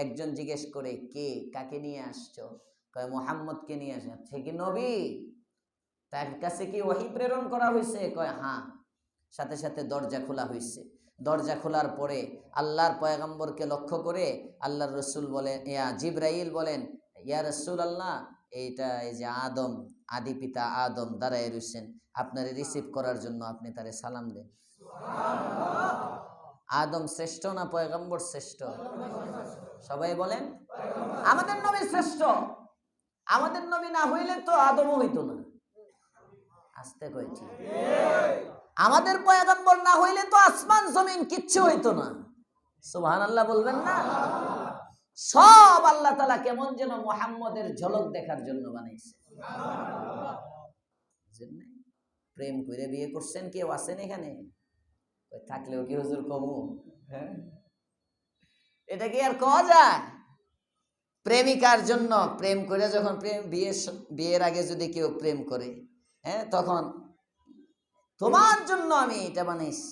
একজন জিজ্ঞেস করে, কে, কাকে নিয়ে আসছো? কয় মুহাম্মদকে নিয়ে আসে। সে কি নবী? তার কাছে কি ওহী প্রেরণ করা হয়েছে? কয় হ্যাঁ। সাথে সাথে দরজা খোলা হয়েছে। দরজা খোলার পরে আল্লাহর পয়গম্বরকে লক্ষ্য করে আল্লাহর রসুল বলেন, জিবরাইল বলেন, ইয়া রাসূলুল্লাহ, এইটা এই যে আদম, আদি পিতা আদম দাঁড়ায় রয়েছেন, আপনারে রিসিভ করার জন্য, আপনি তারে সালাম দেন। আদম শ্রেষ্ঠ না পয়গম্বর শ্রেষ্ঠ? সবাই বলেন আমাদের নবী শ্রেষ্ঠ। আমাদের নবী না হইলে তো আদমও হইতো না। আস্তে কইছি। আমাদের পয়গম্বর না হইলে তো আসমান জমিন কিচ্ছু হইতো না। সুবহানাল্লাহ বলবেন না? সব আল্লাহ তাআলা কেমন যেন মুহাম্মদের ঝলক দেখার জন্য বানাইছে। প্রেম করে বিয়ে করছেন কেউ আছেন এখানে? থাকলেও কি হুজুর কমু? এটা কি আর কওয়া যায়? প্রেমিকার জন্য প্রেম করে যখন বিয়ের আগে যদি কেউ প্রেম করে, তখন তোমার জন্য আমি এটা বানাইছি,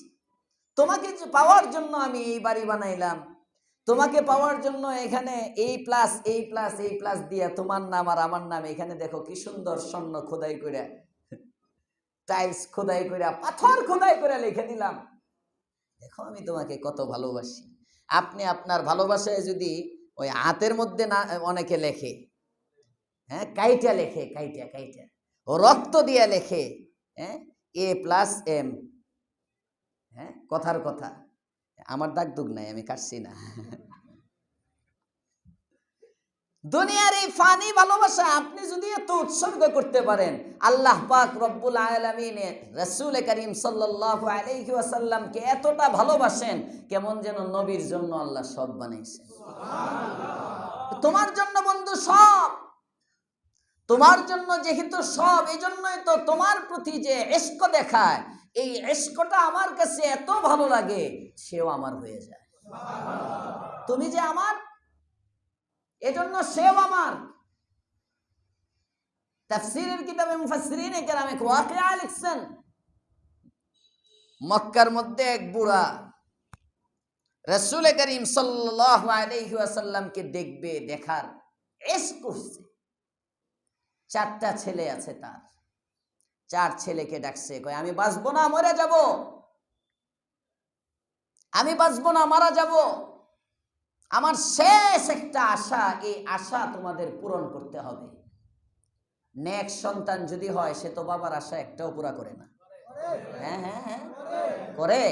তোমাকে পাওয়ার জন্য আমি এই বাড়ি বানাইলাম, তোমাকে পাওয়ার জন্য এখানে এই প্লাস এই প্লাস এই প্লাস দিয়া তোমার নাম আর আমার নাম এখানে দেখো কি সুন্দর স্বর্ণ খোদাই করে, টাইলস খোদাই করে, পাথর খোদাই করে লিখে দিলাম, দেখো আমি তোমাকে কত ভালোবাসি। আপনি আপনার ভালোবাসায় যদি ওই হাতের মধ্যে না অনেকে লেখে, কাইটা লেখে, কাইটা ও রক্ত দিয়ে লেখে, A+M, কথার কথা, আমার দাগ দুগ নাই, আমি কাটছি না। দুনিয়ার এই ফানি ভালোবাসা আপনি যদি এত উৎসর্গ করতে পারেন, আল্লাহ পাক রব্বুল আলামিন রাসূল করিম সাল্লাল্লাহু আলাইহি ওয়াসাল্লামকে এতটা ভালোবাসেন, কেমন যেন নবীর জন্য আল্লাহ সব বানাইছেন। সুবহানাল্লাহ। তোমার জন্য বন্ধু সব, তোমার জন্য যেহেতু সব, এই জন্যই তো তোমার প্রতি যে ইশক দেখায়, এই ইশকটা আমার কাছে এত ভালো লাগে, সেও আমার হয়ে যায়। সুবহানাল্লাহ। তুমি যে আমার, এজন্য সেও আমার। তাফসীরের কিতাবে মুফাসসিরিনে কেরামে ওয়াকিয়া লিখছেন, মক্কার মধ্যে এক বুড়া রাসূল করিম সাল্লাল্লাহু আলাইহি ওয়াসাল্লামকে দেখবে, দেখার ইশক করছে। 4টা ছেলে আছে তার, 4 ছেলেকে ডাকছে, কয় আমি বাঁচবো না, মরে যাব, আমি বাঁচবো না, মারা যাব, আমার শেষ একটা আশা, এই আশা তোমাদের পূরণ করতে হবে। নেক সন্তান যদি হয়, সে তো বাবার আশা একটাও পুরা করে না। হ্যাঁ করে।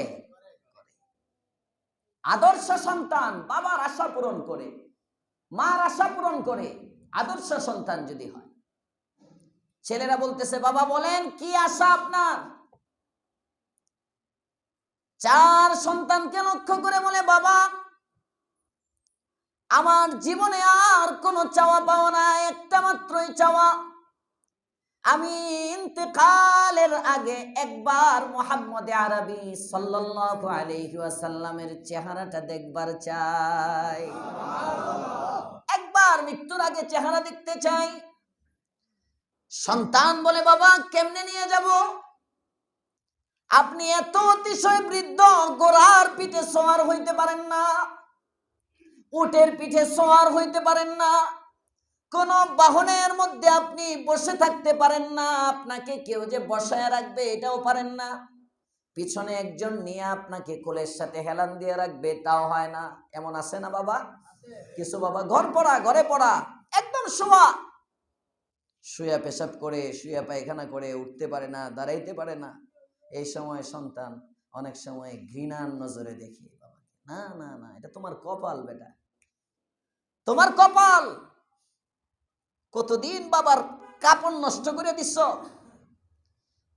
আদর্শ সন্তান বাবার আশা পূরণ করে, মার আশা পূরণ করে, আদর্শ সন্তান যদি হয়। ছেলেরা বলতেছে, বাবা বলেন কি আশা আপনার? 4 সন্তানকে লক্ষ্য করে বলে, বাবা আমার জীবনে আর কোনো চাওয়া পাওয়া না, একটা মাত্রই চাওয়া, আমি ইন্তেকালের আগে একবার মুহাম্মদ আরবি সাল্লাল্লাহু আলাইহি ওয়াসাল্লামের চেহারাটা দেখবার চাই। একবার মৃত্যুর আগে চেহারা দেখতে চাই। সন্তান বলে, বাবা কেমনে নিয়ে যাব? আপনি এত অতিশয় বৃদ্ধ, ঘোড়ার পিঠে সওয়ার হইতে পারেন না, উটের পিঠে সওয়ার হইতে পারেন না, কোন বাহনের মধ্যে আপনি বসে থাকতে পারেন না, আপনাকে কেউ যে বসায় রাখবে এটাও পারেন না, পিছনে একজন নিয়ে আপনাকে কোলের সাথে হেলান দিয়ে রাখবে তাও হয় না। এমন আছে না বাবা? কিছু বাবা ঘরে পড়া, একদম শুয়া পেশাব করে, শুয়া পায়খানা করে, উঠতে পারে না, দাঁড়াইতে পারে না। এই সময় সন্তান অনেক সময় ঘৃণার নজরে দেখে, বাবা না না না, এটা তোমার কপাল বেটা, তোমার কপাল। কতদিন বাবার কাপড় নষ্ট করে দিছ,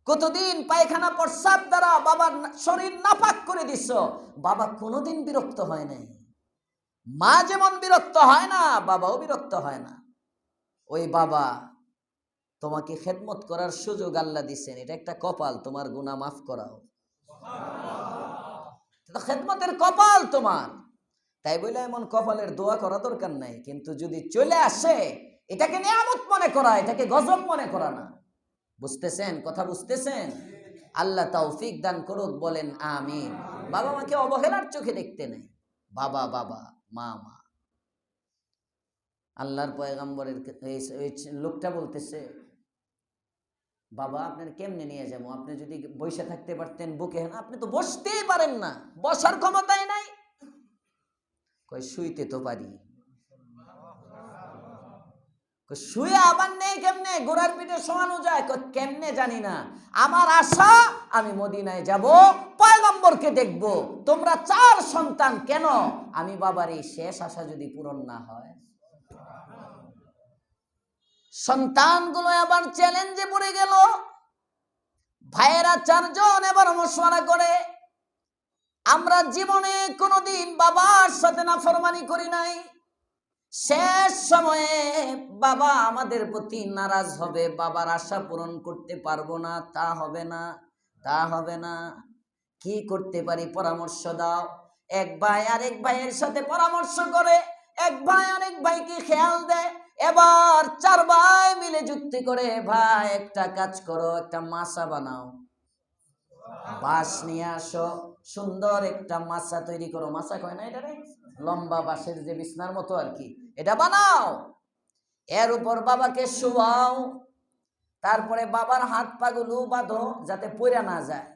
কতদিন পায়খানা প্রস্রাব দ্বারা বাবার শরীর নাপাক করে দিছ, বাবা কোনোদিন বিরক্ত হয় নাই। মা যেমন বিরক্ত হয় না, বাবাও বিরক্ত হয় না। ওই বাবা তোমাকে খেদমত করার সুযোগ আল্লাহ দিচ্ছেন, এটা একটা কপাল, তোমার গুনাহ মাফ করাও, খেদমতের কপাল তোমার। তাই বলে এমন কপালের দোয়া করা দরকার নাই, কিন্তু যদি চলে আসে এটাকে নিয়ামত মনে করা, এটাকে গজব মনে করা না। বুঝতেছেন কথা? বুঝতেছেন? আল্লাহ তৌফিক দান করুক, বলেন আমিন। বাবা মাকে অবহেলার চোখে দেখতে নেই, বাবা বাবা, মা মা। আল্লাহর পয়গম্বরের লোকটা বলতেছে, বাবা আপনার কেমনে নিয়ে যাবো, আপনি যদি বসে থাকতে পারতেন বুকে, আপনি তো বসতেই পারেন না, বসার ক্ষমতাই নাই। কই শুইতে তো পারি। শুয়ে আবার নেই কেমনে, গোড়ার পিঠে শোয়ানো যায়? কেমনে জানি না, আমার আশা আমি মদিনায় যাব, পয়গম্বরকে দেখব। তোমরা 4 সন্তান কেন, আমি বাবার এই শেষ আশা যদি পূরণ না হয়। সন্তানগুলো আবার চ্যালেঞ্জে পড়ে গেল। ভাইয়েরা 4 জন এবার মশওয়ারা করে, আমরা জীবনে কোনোদিন বাবার সাথে নাফরমানি করি নাই, শেষ সময়ে বাবা আমাদের প্রতি নারাজ হবে, বাবার আশা পূরণ করতে পারবো না, তা হবে না, তা হবে না। কি করতে পারি পরামর্শ দাও। এক ভাই আরেক ভাইয়ের সাথে পরামর্শ করে, এক ভাই আরেক ভাইকে খেয়াল দেয়। এবার 4 ভাই মিলে যুক্তি করে, ভাই একটা কাজ করো, একটা মাছা বানাও, বাঁশ নিয়ে আসো, সুন্দর একটা মাছা তৈরি করো। মাছা কয় না এটা রে, লম্বা বাঁশের যে বিছনার মতো আর কি, এটা বানাও, এর উপর বাবাকে শোয়াও, তারপরে বাবার হাত পা গুলো বাঁধো যাতে পড়ে না যায়।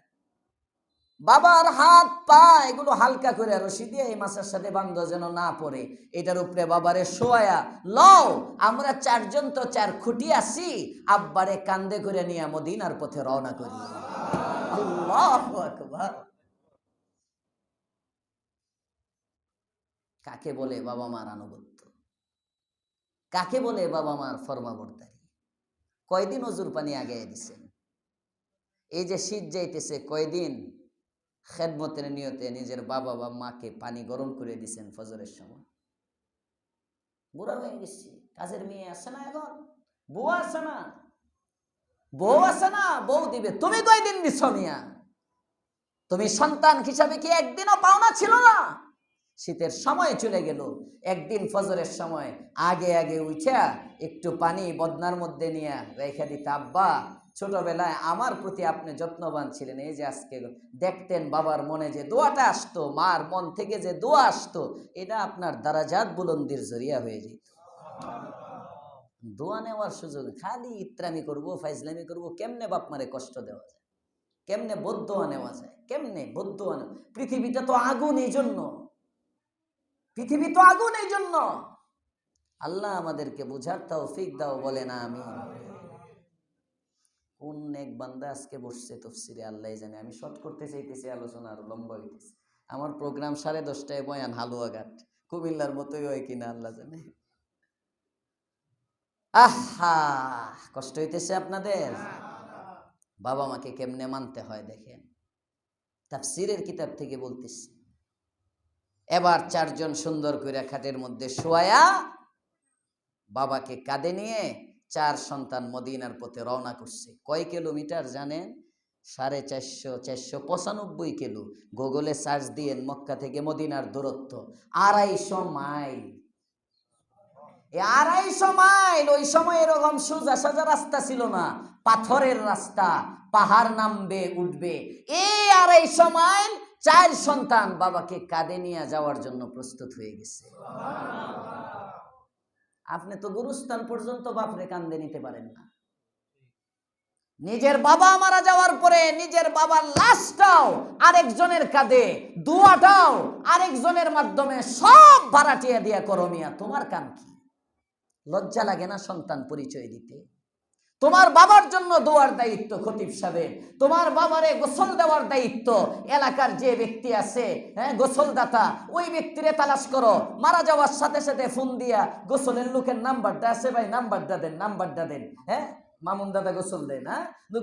বাবার হাত পা এগুলো হালকা করে রশি দিয়ে এই মাছের সাথে বাঁধো যেন না পড়ে। এটার উপরে বাবারে শোয়া লও, আমরা 4 জন তো 4 খুঁটি আছি, আব্বারে কান্দে করে নিয়ে মদিনার পথে রওনা করি। আল্লাহু আকবার। কাকে বলে বাবা মার আনুগত্য, কাকে বলে বাবা মার ফরমাবরদারি। কয়দিন ওজুর পানি আগাইয়া দিছেন। এই যে শীত যাইতেছে, কয়দিন খেদমতের নিয়তে নিজের বাবা বা মাকে পানি গরম করে দিছেন ফজরের সময়। বুড়া হয়ে গেছি, কাজের মেয়ে আছে না, এখন বউ আছে না, বউ আছে না, বউ দিবে। তুমি কয়দিন দিছ মিয়া? তুমি সন্তান হিসাবে কি একদিনও পাওনা ছিল না? শীতের সময় চলে গেল, একদিন ফজরের সময় আগে আগে উঠা একটু পানি বদনার মধ্যে নিয়ে রেখে দিতে, আব্বা ছোটবেলায় আমার প্রতি আপনি যত্নবান ছিলেন, এই যে আজকে দেখতেন বাবার মনে যে দোয়াটা আসতো, মার মন থেকে যে দোয়া আসতো, এটা আপনার দারাজাত বুলন্দির জরিয়া হয়ে যেত। দোয়া নেওয়ার সুযোগ, খালি ইত্রামি করবো, ফাইজলামি করবো, কেমনে বাপ মারে কষ্ট দেওয়া যায়, কেমনে বদদোয়া নেওয়া যায়, কেমনে বদদোয়া নেওয়া। পৃথিবীটা তো আগুন, এই জন্য পৃথিবী তো আগুন, এই জন্য। আল্লাহ আমাদেরকে বুঝার তৌফিক দাও, বলেন আমিন। কোন এক বান্দা আজকে বসছে তাফসীরে, আল্লাহ জানে। আমি শর্ট করতে চাইতেছি, আলোচনা আরো লম্বা হইতেছে। আমার প্রোগ্রাম 10:30টায় বয়ান, হালুয়াঘাট, কুমিল্লার মতোই হয় কিনা আল্লাহ জানে। আহা, কষ্ট হইতেছে আপনাদের। বাবা মাকে কেমনে মানতে হয় দেখেন, তাফসীরের কিতাব থেকে বলতেছি। এবার 4 জন সুন্দর করে খাটের মধ্যে শোয়া বাবাকে কাঁধে নিয়ে 4 সন্তান মদিনার পথে রওনা করছে। কয় কিলোমিটার জানেন? 450 কিলো। গুগলে সার্চ দিয়েন, মক্কা থেকে মদিনার দূরত্ব 250 মাইল। 250 মাইল। ওই সময় এরকম সোজা সাজা রাস্তা ছিল না, পাথরের রাস্তা, পাহাড় নামবে উঠবে। এই 250 মাইল 4 সন্তান বাবাকে কাঁধে নিয়ে যাওয়ার জন্য প্রস্তুত হয়ে গেছে। আপনি তো গুরুস্থান পর্যন্ত বাপরে কাঁধে নিতে পারেন না। নিজের বাবা মারা যাওয়ার পরে নিজের বাবার লাশটাও আরেকজনের কাঁধে, দোয়াটাও আরেকজনের মাধ্যমে সব ভাড়াটিয়া দিয়া করো মিয়া। তোমার কাম কি? লজ্জা লাগে না সন্তান পরিচয় দিতে? তোমার বাবার জন্য দোয়ার দায়িত্ব খতিব সাহেবের, তোমার বাবারে গোসল দেওয়ার দায়িত্ব এলাকার যে ব্যক্তি আছে, হ্যাঁ, গোসলদাতা, ওই ব্যক্তিরে তালাশ করো। মারা যাওয়ার সাথে সাথে ফোন দিয়া গোসলের লোকের নাম্বারটা আছে ভাই, নাম্বারটা দেন, নাম্বারটা দেন। হ্যাঁ, মামুন দাদা গোসল দেয় না,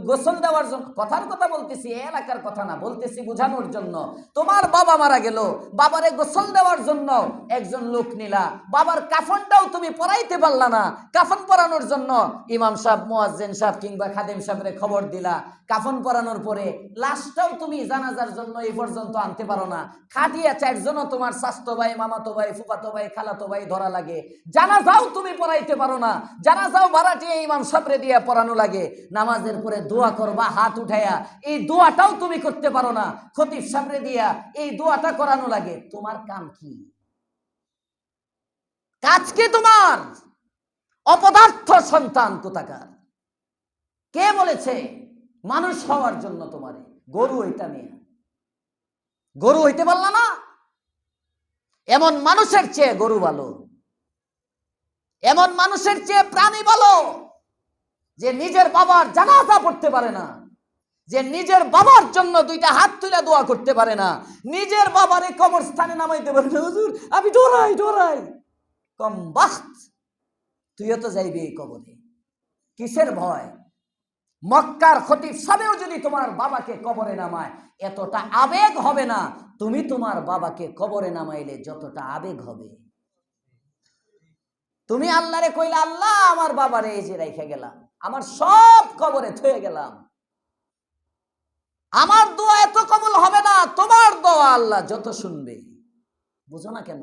গোসল দেওয়ার জন্য কথার কথা বলতেছি, এলাকার কথা না, বলতেছি বোঝানোর জন্য। তোমার বাবা মারা গেল, বাবারে গোসল দেওয়ার জন্য একজন লোক নিলা, বাবার কাফনটাও তুমি পরাইতে পারলা না, কাফন পরানোর জন্য ইমাম সাহেব, মুয়াজ্জিন সাহেব কিংবা খাদেম সাহেবরে খবর দিলা, কাফন পরানোর পরে লাশটাও তুমি জানাজার জন্য এই পর্যন্ত আনতে পারো না, খাটিয়া চারজনও তোমার স্বাস্থ্য ভাই, মামাতো ভাই, ফুফাতো ভাই, খালাতো ভাই ধরা লাগে, জানাজাও তুমি পড়াইতে পারো না, জানাজাও ভাড়াটিয়ে ইমাম সাহেবরে দিয়ে পড়ানো লাগে, নামাজের পরে দোয়া করবা হাত উঠাইয়া, এই দোয়াটাও তুমি করতে পারো না, খতিব সাহেবরে দিয়া এই দোয়াটা করানো লাগে। তোমার কাম কি? কাজ কি তোমার? অপদার্থ সন্তান কোথাকার। কে বলেছে মানুষ হওয়ার জন্য তোমারে? গরু হইতা নিয়ে গরু হইতে পারলা না? এমন মানুষের চেয়ে গরু ভালো, এমন মানুষের চেয়ে প্রাণী ভালো যে নিজের বাবার জানাজা পড়তে পারে না, যে নিজের বাবার জন্য দুইটা হাত তুলে দোয়া করতে পারে না, নিজের বাবারে কবরস্থানে নামাইতে পারে না। হুজুর আমি ডরাই ডরাই। কম বাখত, তুইও তো যাইবি এই কবরে, কিসের ভয়? মক্কার খতিব সাহেবও যদি তোমার বাবাকে কবরে নামায় এতটা আবেগ হবে না, তুমি তোমার বাবাকে কবরে নামাইলে যতটা আবেগ হবে। তুমি আল্লাহরে কইলা, আল্লাহ আমার বাবারে এই যে রেখে গেলাম, আমার সব কবরে থয়ে গেলাম, আমার দোয়া এত কবুল হবে না, তোমার দোয়া আল্লাহ যত শুনবে। বুঝো না কেন?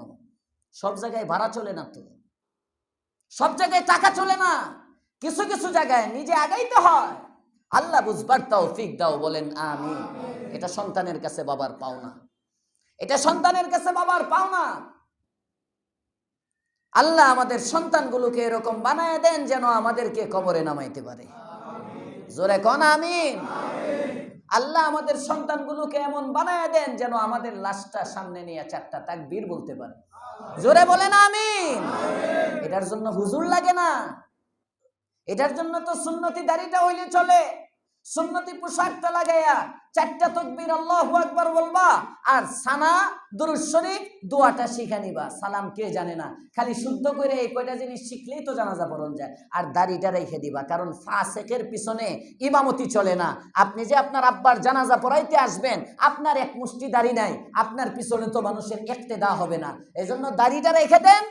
সব জায়গায় ভাড়া চলে না তো, সব জায়গায় টাকা চলে না, কিছু কিছু জায়গায় নিজে আগাইতে হয়। আল্লাহ বুঝবার তৌফিক দাও, বলেন আমিন। এটা সন্তানের কাছে বাবার পাওনা, এটা সন্তানের কাছে বাবার পাওনা। আল্লাহ আমাদের সন্তানগুলোকে এরকম বানায় দেন যেন আমাদেরকে কবরে নামাইতে পারে। জোরে কোন আমিন। আল্লাহ আমাদের সন্তানগুলোকে এমন বানায় দেন যেন আমাদের লাশটা সামনে নিয়ে চারটা তাকবীর বলতে পারে। জোরে বলেন আমিন। এটার জন্য হুজুর লাগে না, এটার জন্য তো সুন্নতি দাড়িটা হইলে চলে, সুন্নতি পোশাকটা লাগাইয়া চারটা তাকবীর আল্লাহু আকবার বলবা, আর সানা দুরূদ শরীফ দোয়াটা শিখে নিবা। সালাম কে জানে না, খালি শুদ্ধ করে এই কয়টা জিনিস শিখলেই তো জানাজা পড়ন যায়। আর দাড়িটা রেখে দিবা, কারণ ফাসেকের পিছনে ইমামতি চলে না। আপনি যে আপনার আব্বার জানাজা পড়াইতে আসবেন, আপনার এক মুষ্টি দাড়ি নাই, আপনার পিছনে তো মানুষের ইক্তেদা হবে না। এজন্য দাড়িটা রেখে দেন,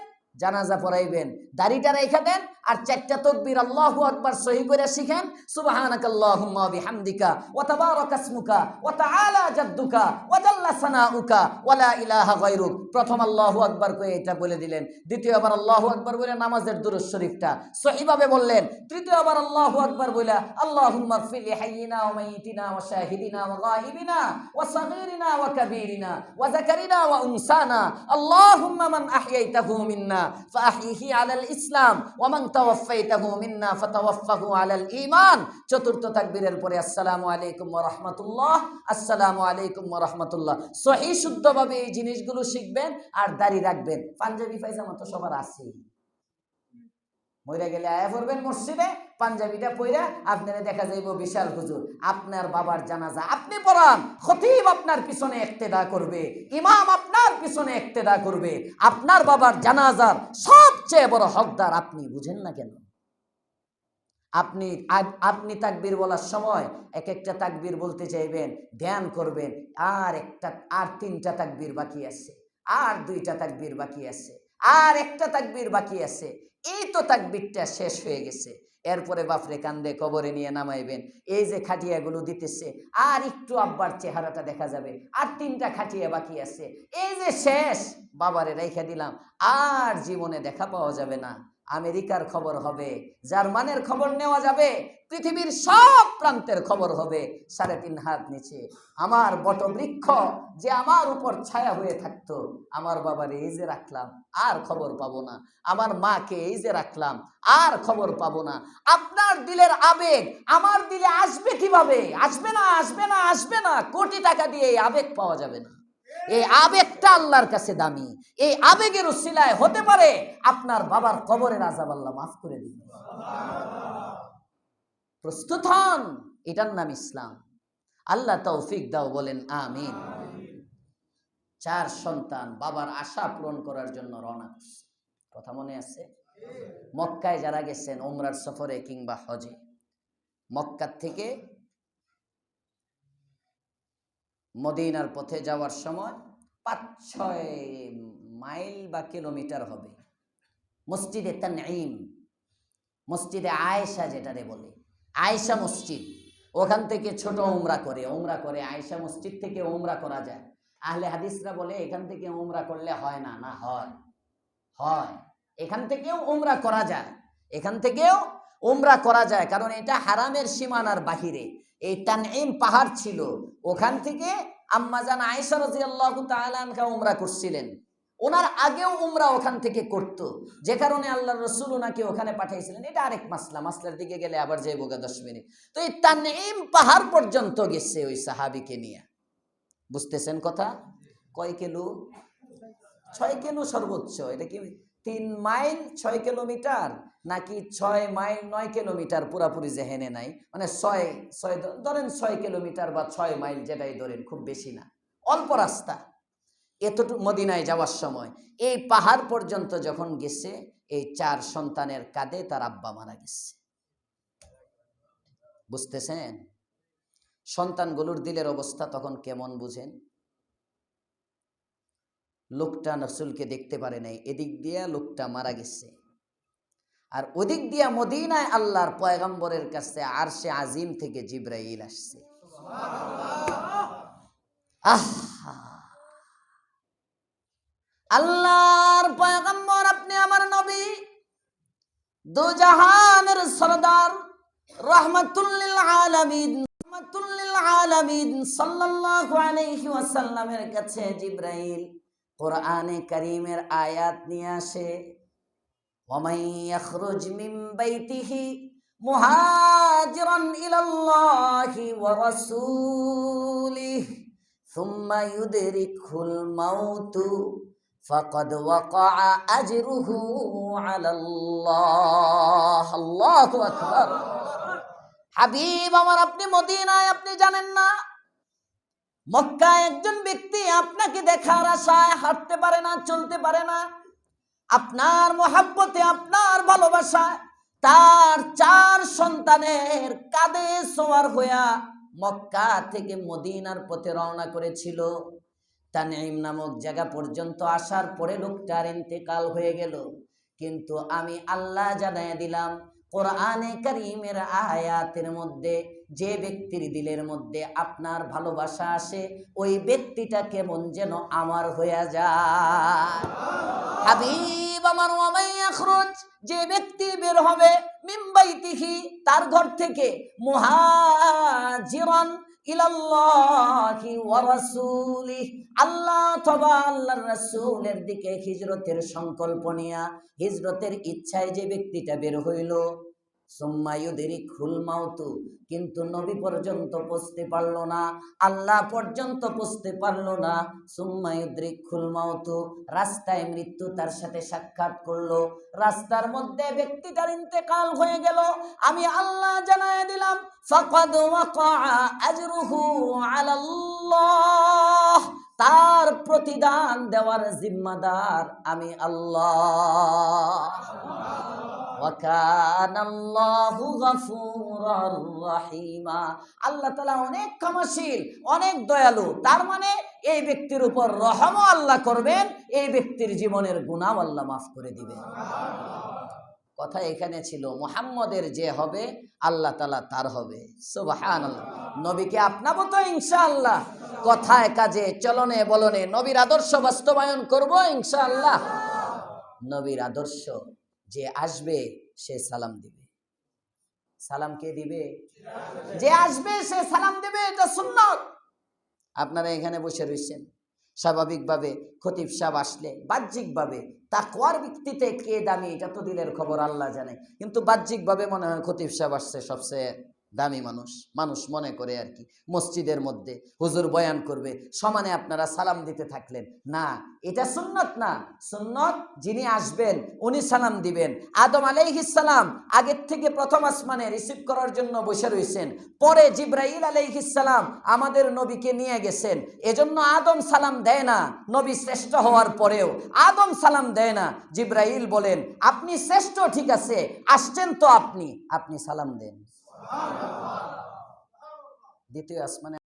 জানাজা পড়াইবেন, দাড়িটা রেখে দেন, আর চারটা তাকবীর আল্লাহু আকবার সহি করে শিখেন। সুবহানাকাল্লাহুম্মা ওয়া বিহামদিকা ওয়া তাবারাকা ইসমুকা ওয়া তাআলা জাদ্দুকা ওয়া জাল্লা সানাউকা ওয়া লা ইলাহা গায়রুক। প্রথম আল্লাহু আকবার কয়ে এটা বলে দিলেন, দ্বিতীয়বার আল্লাহু আকবার বলে নামাজের দুরূদ শরীফটা সহিভাবে বললেন, তৃতীয়বার আল্লাহু আকবার বলে আল্লাহুম্মা গফির লি হাইয়িনা ওয়া মাইয়িতিনা ওয়া শাহিদিনা ওয়া গায়িবিনা ওয়া সাগীরিনা ওয়া কাবীরিনা ওয়া যাকারিনা ওয়া উনসানা আল্লাহুম্মা মান আহইয়াইতাহু মিন্না ফাআহইহি আলাল ইসলাম ওয়া মান তাওয়াফাইতাহু মিন্না ফাতাওয়াফাহু আলাল ঈমান। চতুর্থ তাকবীরের পরে আসসালামু আলাইকুম ওয়া রাহমাতুল্লাহ, আসসালামু আলাইকুম ওয়া রাহমাতুল্লাহ। সহিহ শুদ্ধভাবে এই জিনিসগুলো শিখবেন আর দাড়ি রাখবেন। পাঞ্জাবি পায়জামা তো সবার আছে, মইরা গেলে আয়া পড়বেন মসজিদে, পাঞ্জাবিটা পইরা আপনারা দেখা যাইব বিশাল হুজুর। আপনার বাবার জানাজা আপনি পড়ান, খতিব আপনার পিছনে ইক্তেদা করবে, ইমাম আপনার পিছনে ইক্তেদা করবে। আপনার বাবার জানাজার সবচেয়ে বড় হকদার আপনি, বুঝেন না কেন? আপনি তাকবীর বলার সময় এক একটা তাকবীর বলতে চাইবেন, ধ্যান করবেন, আর তিনটা তাকবীর বাকি আছে, আর দুইটা তাকবীর বাকি আছে, আর একটা তাকবীর বাকি আছে। এই তো তাকবীরটা শেষ হয়ে গেছে, এরপরে বাপরে কান্দে কবরে নিয়ে নামাইবেন। এই যে খাটিয়াগুলো দিতেছে, আর একটু আব্বার চেহারাটা দেখা যাবে, আর তিনটা খাটিয়া বাকি আছে। এই যে শেষ, বাবারে রেখে দিলাম, আর জীবনে দেখা পাওয়া যাবে না। আমেরিকার খবর হবে, জার্মানের খবর নেওয়া যাবে, পৃথিবীর সব প্রান্তের খবর হবে। 3.5 হাত নিচে আমার বটবৃক্ষ যে আমার উপর ছায়া হয়ে থাকতো, আমার বাবারে এই যে রাখলাম, আর খবর পাবো না। আমার মাকে এই যে রাখলাম, আর খবর পাবো না। আপনার দিলের আবেগ আমার দিলে আসবে কিভাবে? আসবে না, আসবে না, আসবে না। কোটি টাকা দিয়ে এই আবেগ পাওয়া যাবে না। এই আবেগটা আল্লাহর কাছে দামি। এই আবেগের উসিলায় হতে পারে আপনার বাবার কবরের আযাব আল্লাহ মাফ করে দিবেন। প্রস্তুত হন, এটার নাম ইসলাম। আল্লাহ তৌফিক দাও, বলেন আমিন। 4 সন্তান বাবার আশা পূরণ করার জন্য রওনা করছে। কথা মনে আছে? মক্কায় যারা গেছেন ওমরার সফরে কিংবা হজে, মক্কা থেকে মদিনার পথে যাওয়ার সময় ৫-৬ মাইল বা কিলোমিটার হবে। মসজিদে তানঈম, মসজিদে আয়েশা যেটারে বলে, আয়েশা মসজিদ, ওখান থেকে ছোট উমরা করে আয়েশা মসজিদ থেকে উমরা করা যায়। আহলে হাদিসরা বলে এখান থেকে উমরা করলে হয় না, না হয়, এখান থেকেও উমরা করা যায়, কারণ এটা হারামের সীমানার বাহিরে। এই তানঈম পাহাড় ছিল, ওখান থেকে আম্মাজান আয়েশা রাদিয়াল্লাহু তাআলা আনহা উমরা করছিলেন। ওনার আগেও উমরা ওখান থেকে করত, যে কারণে আল্লাহর রাসূল ওনাকে ওখানে পাঠাইছিলেন। এটা আরেক মাসলার দিকে গেলে আবার যাইব 10 মিনিট। তো এই তানঈম পাহাড় পর্যন্ত গেছে ওই সাহাবীকে নিয়ে। বুঝতেছেন কথা? কয় কিলো? 6 কিলো সর্বোচ্চ। এটা কি 3 মাইল 6 কিলোমিটার নাকি 6 মাইল 9 কিলোমিটার? পুরাপুরি জেহেনে নাই, মানে 6 ধরেন 6 কিলোমিটার বা 6 মাইল, যেটাই ধরেন, খুব বেশি না, অল্প রাস্তা। এতটুকু মদিনায় যাওয়ার সময় এই পাহাড় পর্যন্ত যখন গেছে, এই 4 সন্তানের কাঁধে তার আব্বা মারা গেছে। বুঝতেছেন? সন্তানগুলোর দিলের অবস্থা তখন কেমন বুঝেন? লোকটা রাসূলকে দেখতে পারে নাই, এদিক দিয়া লোকটা মারা গেছে, আর ওদিক দিয়া মদিনায় আল্লাহর পয়গম্বরের কাছে আরশে আজিম থেকে জিবরাইল আসছে। আল্লাহর পয়গম্বর, আপনি আমার নবী, দু জাহানের সরদার, রাহমাতুল লিল আলামিন সাল্লাল্লাহু আলাইহি ওয়াসাল্লামের কাছে জিবরাইল কোরআনে কারীমের আয়াত নিয়ে আসে। ওয়ামান ইয়াখরুজ মিন বাইতিহি মুহাজিরান ইলাল্লাহি ওয়া রাসূলিহি সুম্মা ইউদরিকুল মাউতু ফাকাদ ওয়াকা আজরুহু আলাল্লাহ। আল্লাহু আকবার। হাবিব আমার, আপনি মদিনায়, আপনি জানেন না, মক্কায় একজন ব্যক্তি আপনাকে দেখার আশায় হাঁটতে পারে না, চলতে পারে না। আপনার মহাব্বতে, আপনার ভালোবাসায় তার 4 সন্তানের কাঁধে সওয়ার হইয়া মক্কা থেকে মদিনার পথে রওনা করেছিল। তানঈম নামক জায়গা পর্যন্ত আসার পরে লোকটার ইন্তেকাল হয়ে গেল। কিন্তু আমি আল্লাহ জানাইয়া দিলাম, কোরআনে কারীমের আয়াতের মধ্যে যে ব্যক্তির দিলের মধ্যে আপনার ভালোবাসা আসে, ওই ব্যক্তিটা কেমন যেন আমার হয়ে যায়। হাবিব আমার, ওয়ামান ইয়াখরুজ, যে ব্যক্তি বের হবে, মিন বাইতিহি, তার ঘর থেকে, মুহাজিরান ইলাল্লাহি ওয়া রাসূলিহি, আল্লাহ অথবা আল্লাহর রাসূলের দিকে হিজরতের সংকল্প নিয়া, হিজরতের ইচ্ছায় যে ব্যক্তিটা বের হইল, সুম্মা ইউদরিকুল মাউতু, কিন্তু নবী পর্যন্ত পৌঁছতে পারল না, আল্লাহ পর্যন্ত পৌঁছতে পারল না। সুম্মা ইউদরিকুল মাউতু, রাস্তায় মৃত্যু তার সাথে সাক্ষাৎ করলো, রাস্তার মধ্যে ব্যক্তিটার ইন্তেকাল হয়ে গেল। আমি আল্লাহ জানায় দিলাম, ফাকাদ ওয়াকা আজরুহু আলাল্লাহ, তার প্রতিদান দেওয়ার জিম্মাদার আমি আল্লাহ। ওয়া কানাল্লাহু গফুরার রহিমা, আল্লাহ তাআলা অনেক ক্ষমাশীল, অনেক দয়ালু। তার মানে এই ব্যক্তির উপর রহমও আল্লাহ করবেন, এই ব্যক্তির জীবনের গুনাহ আল্লাহ মাফ করে দিবেন। কথা এখানে ছিল, মুহাম্মদের যে হবে আল্লাহ তাআলা তার হবে। সুবহানাল্লাহ। নবীকে আপনাবো তো ইনশাআল্লাহ, কথায় কাজে চলনে বলনে নবীর আদর্শ বাস্তবায়ন করব ইনশাআল্লাহ। নবীর আদর্শ, যে আসবে সে সালাম দিবে। সালাম কে দিবে? যে আসবে সে সালাম দিবে, এটা সুন্নাত। আপনারা এখানে বসে রয়েছেন, স্বাভাবিকভাবে খতিব সাহেব আসলে বাহ্যিকভাবে তাকওয়ার ভিত্তিতে কে দামি, এটা তো দিলের খবর আল্লাহ জানে, কিন্তু বাহ্যিকভাবে মনে হয় খতিব সাহেব আসছে সবচেয়ে দামি মানুষ মনে করে আর কি। মসজিদের মধ্যে হুজুর বয়ান করবে, সমানে আপনারা সালাম দিতে থাকলেন না, এটা সুন্নত না। সুন্নত যিনি আসবেন উনি সালাম দিবেন। আদম আলাইহিস সালাম আগের থেকে প্রথম আসমানে রিসিভ করার জন্য বসে রয়েছেন, পরে জিবরাইল আলাইহিস সালাম আমাদের নবীকে নিয়ে গেছেন, এজন্য আদম সালাম দেয় না। নবী শ্রেষ্ঠ হওয়ার পরেও আদম সালাম দেয় না। জিবরাইল বলেন, আপনি শ্রেষ্ঠ ঠিক আছে, আসছেন তো আপনি সালাম দেন। দ্বিতীয় আসমানে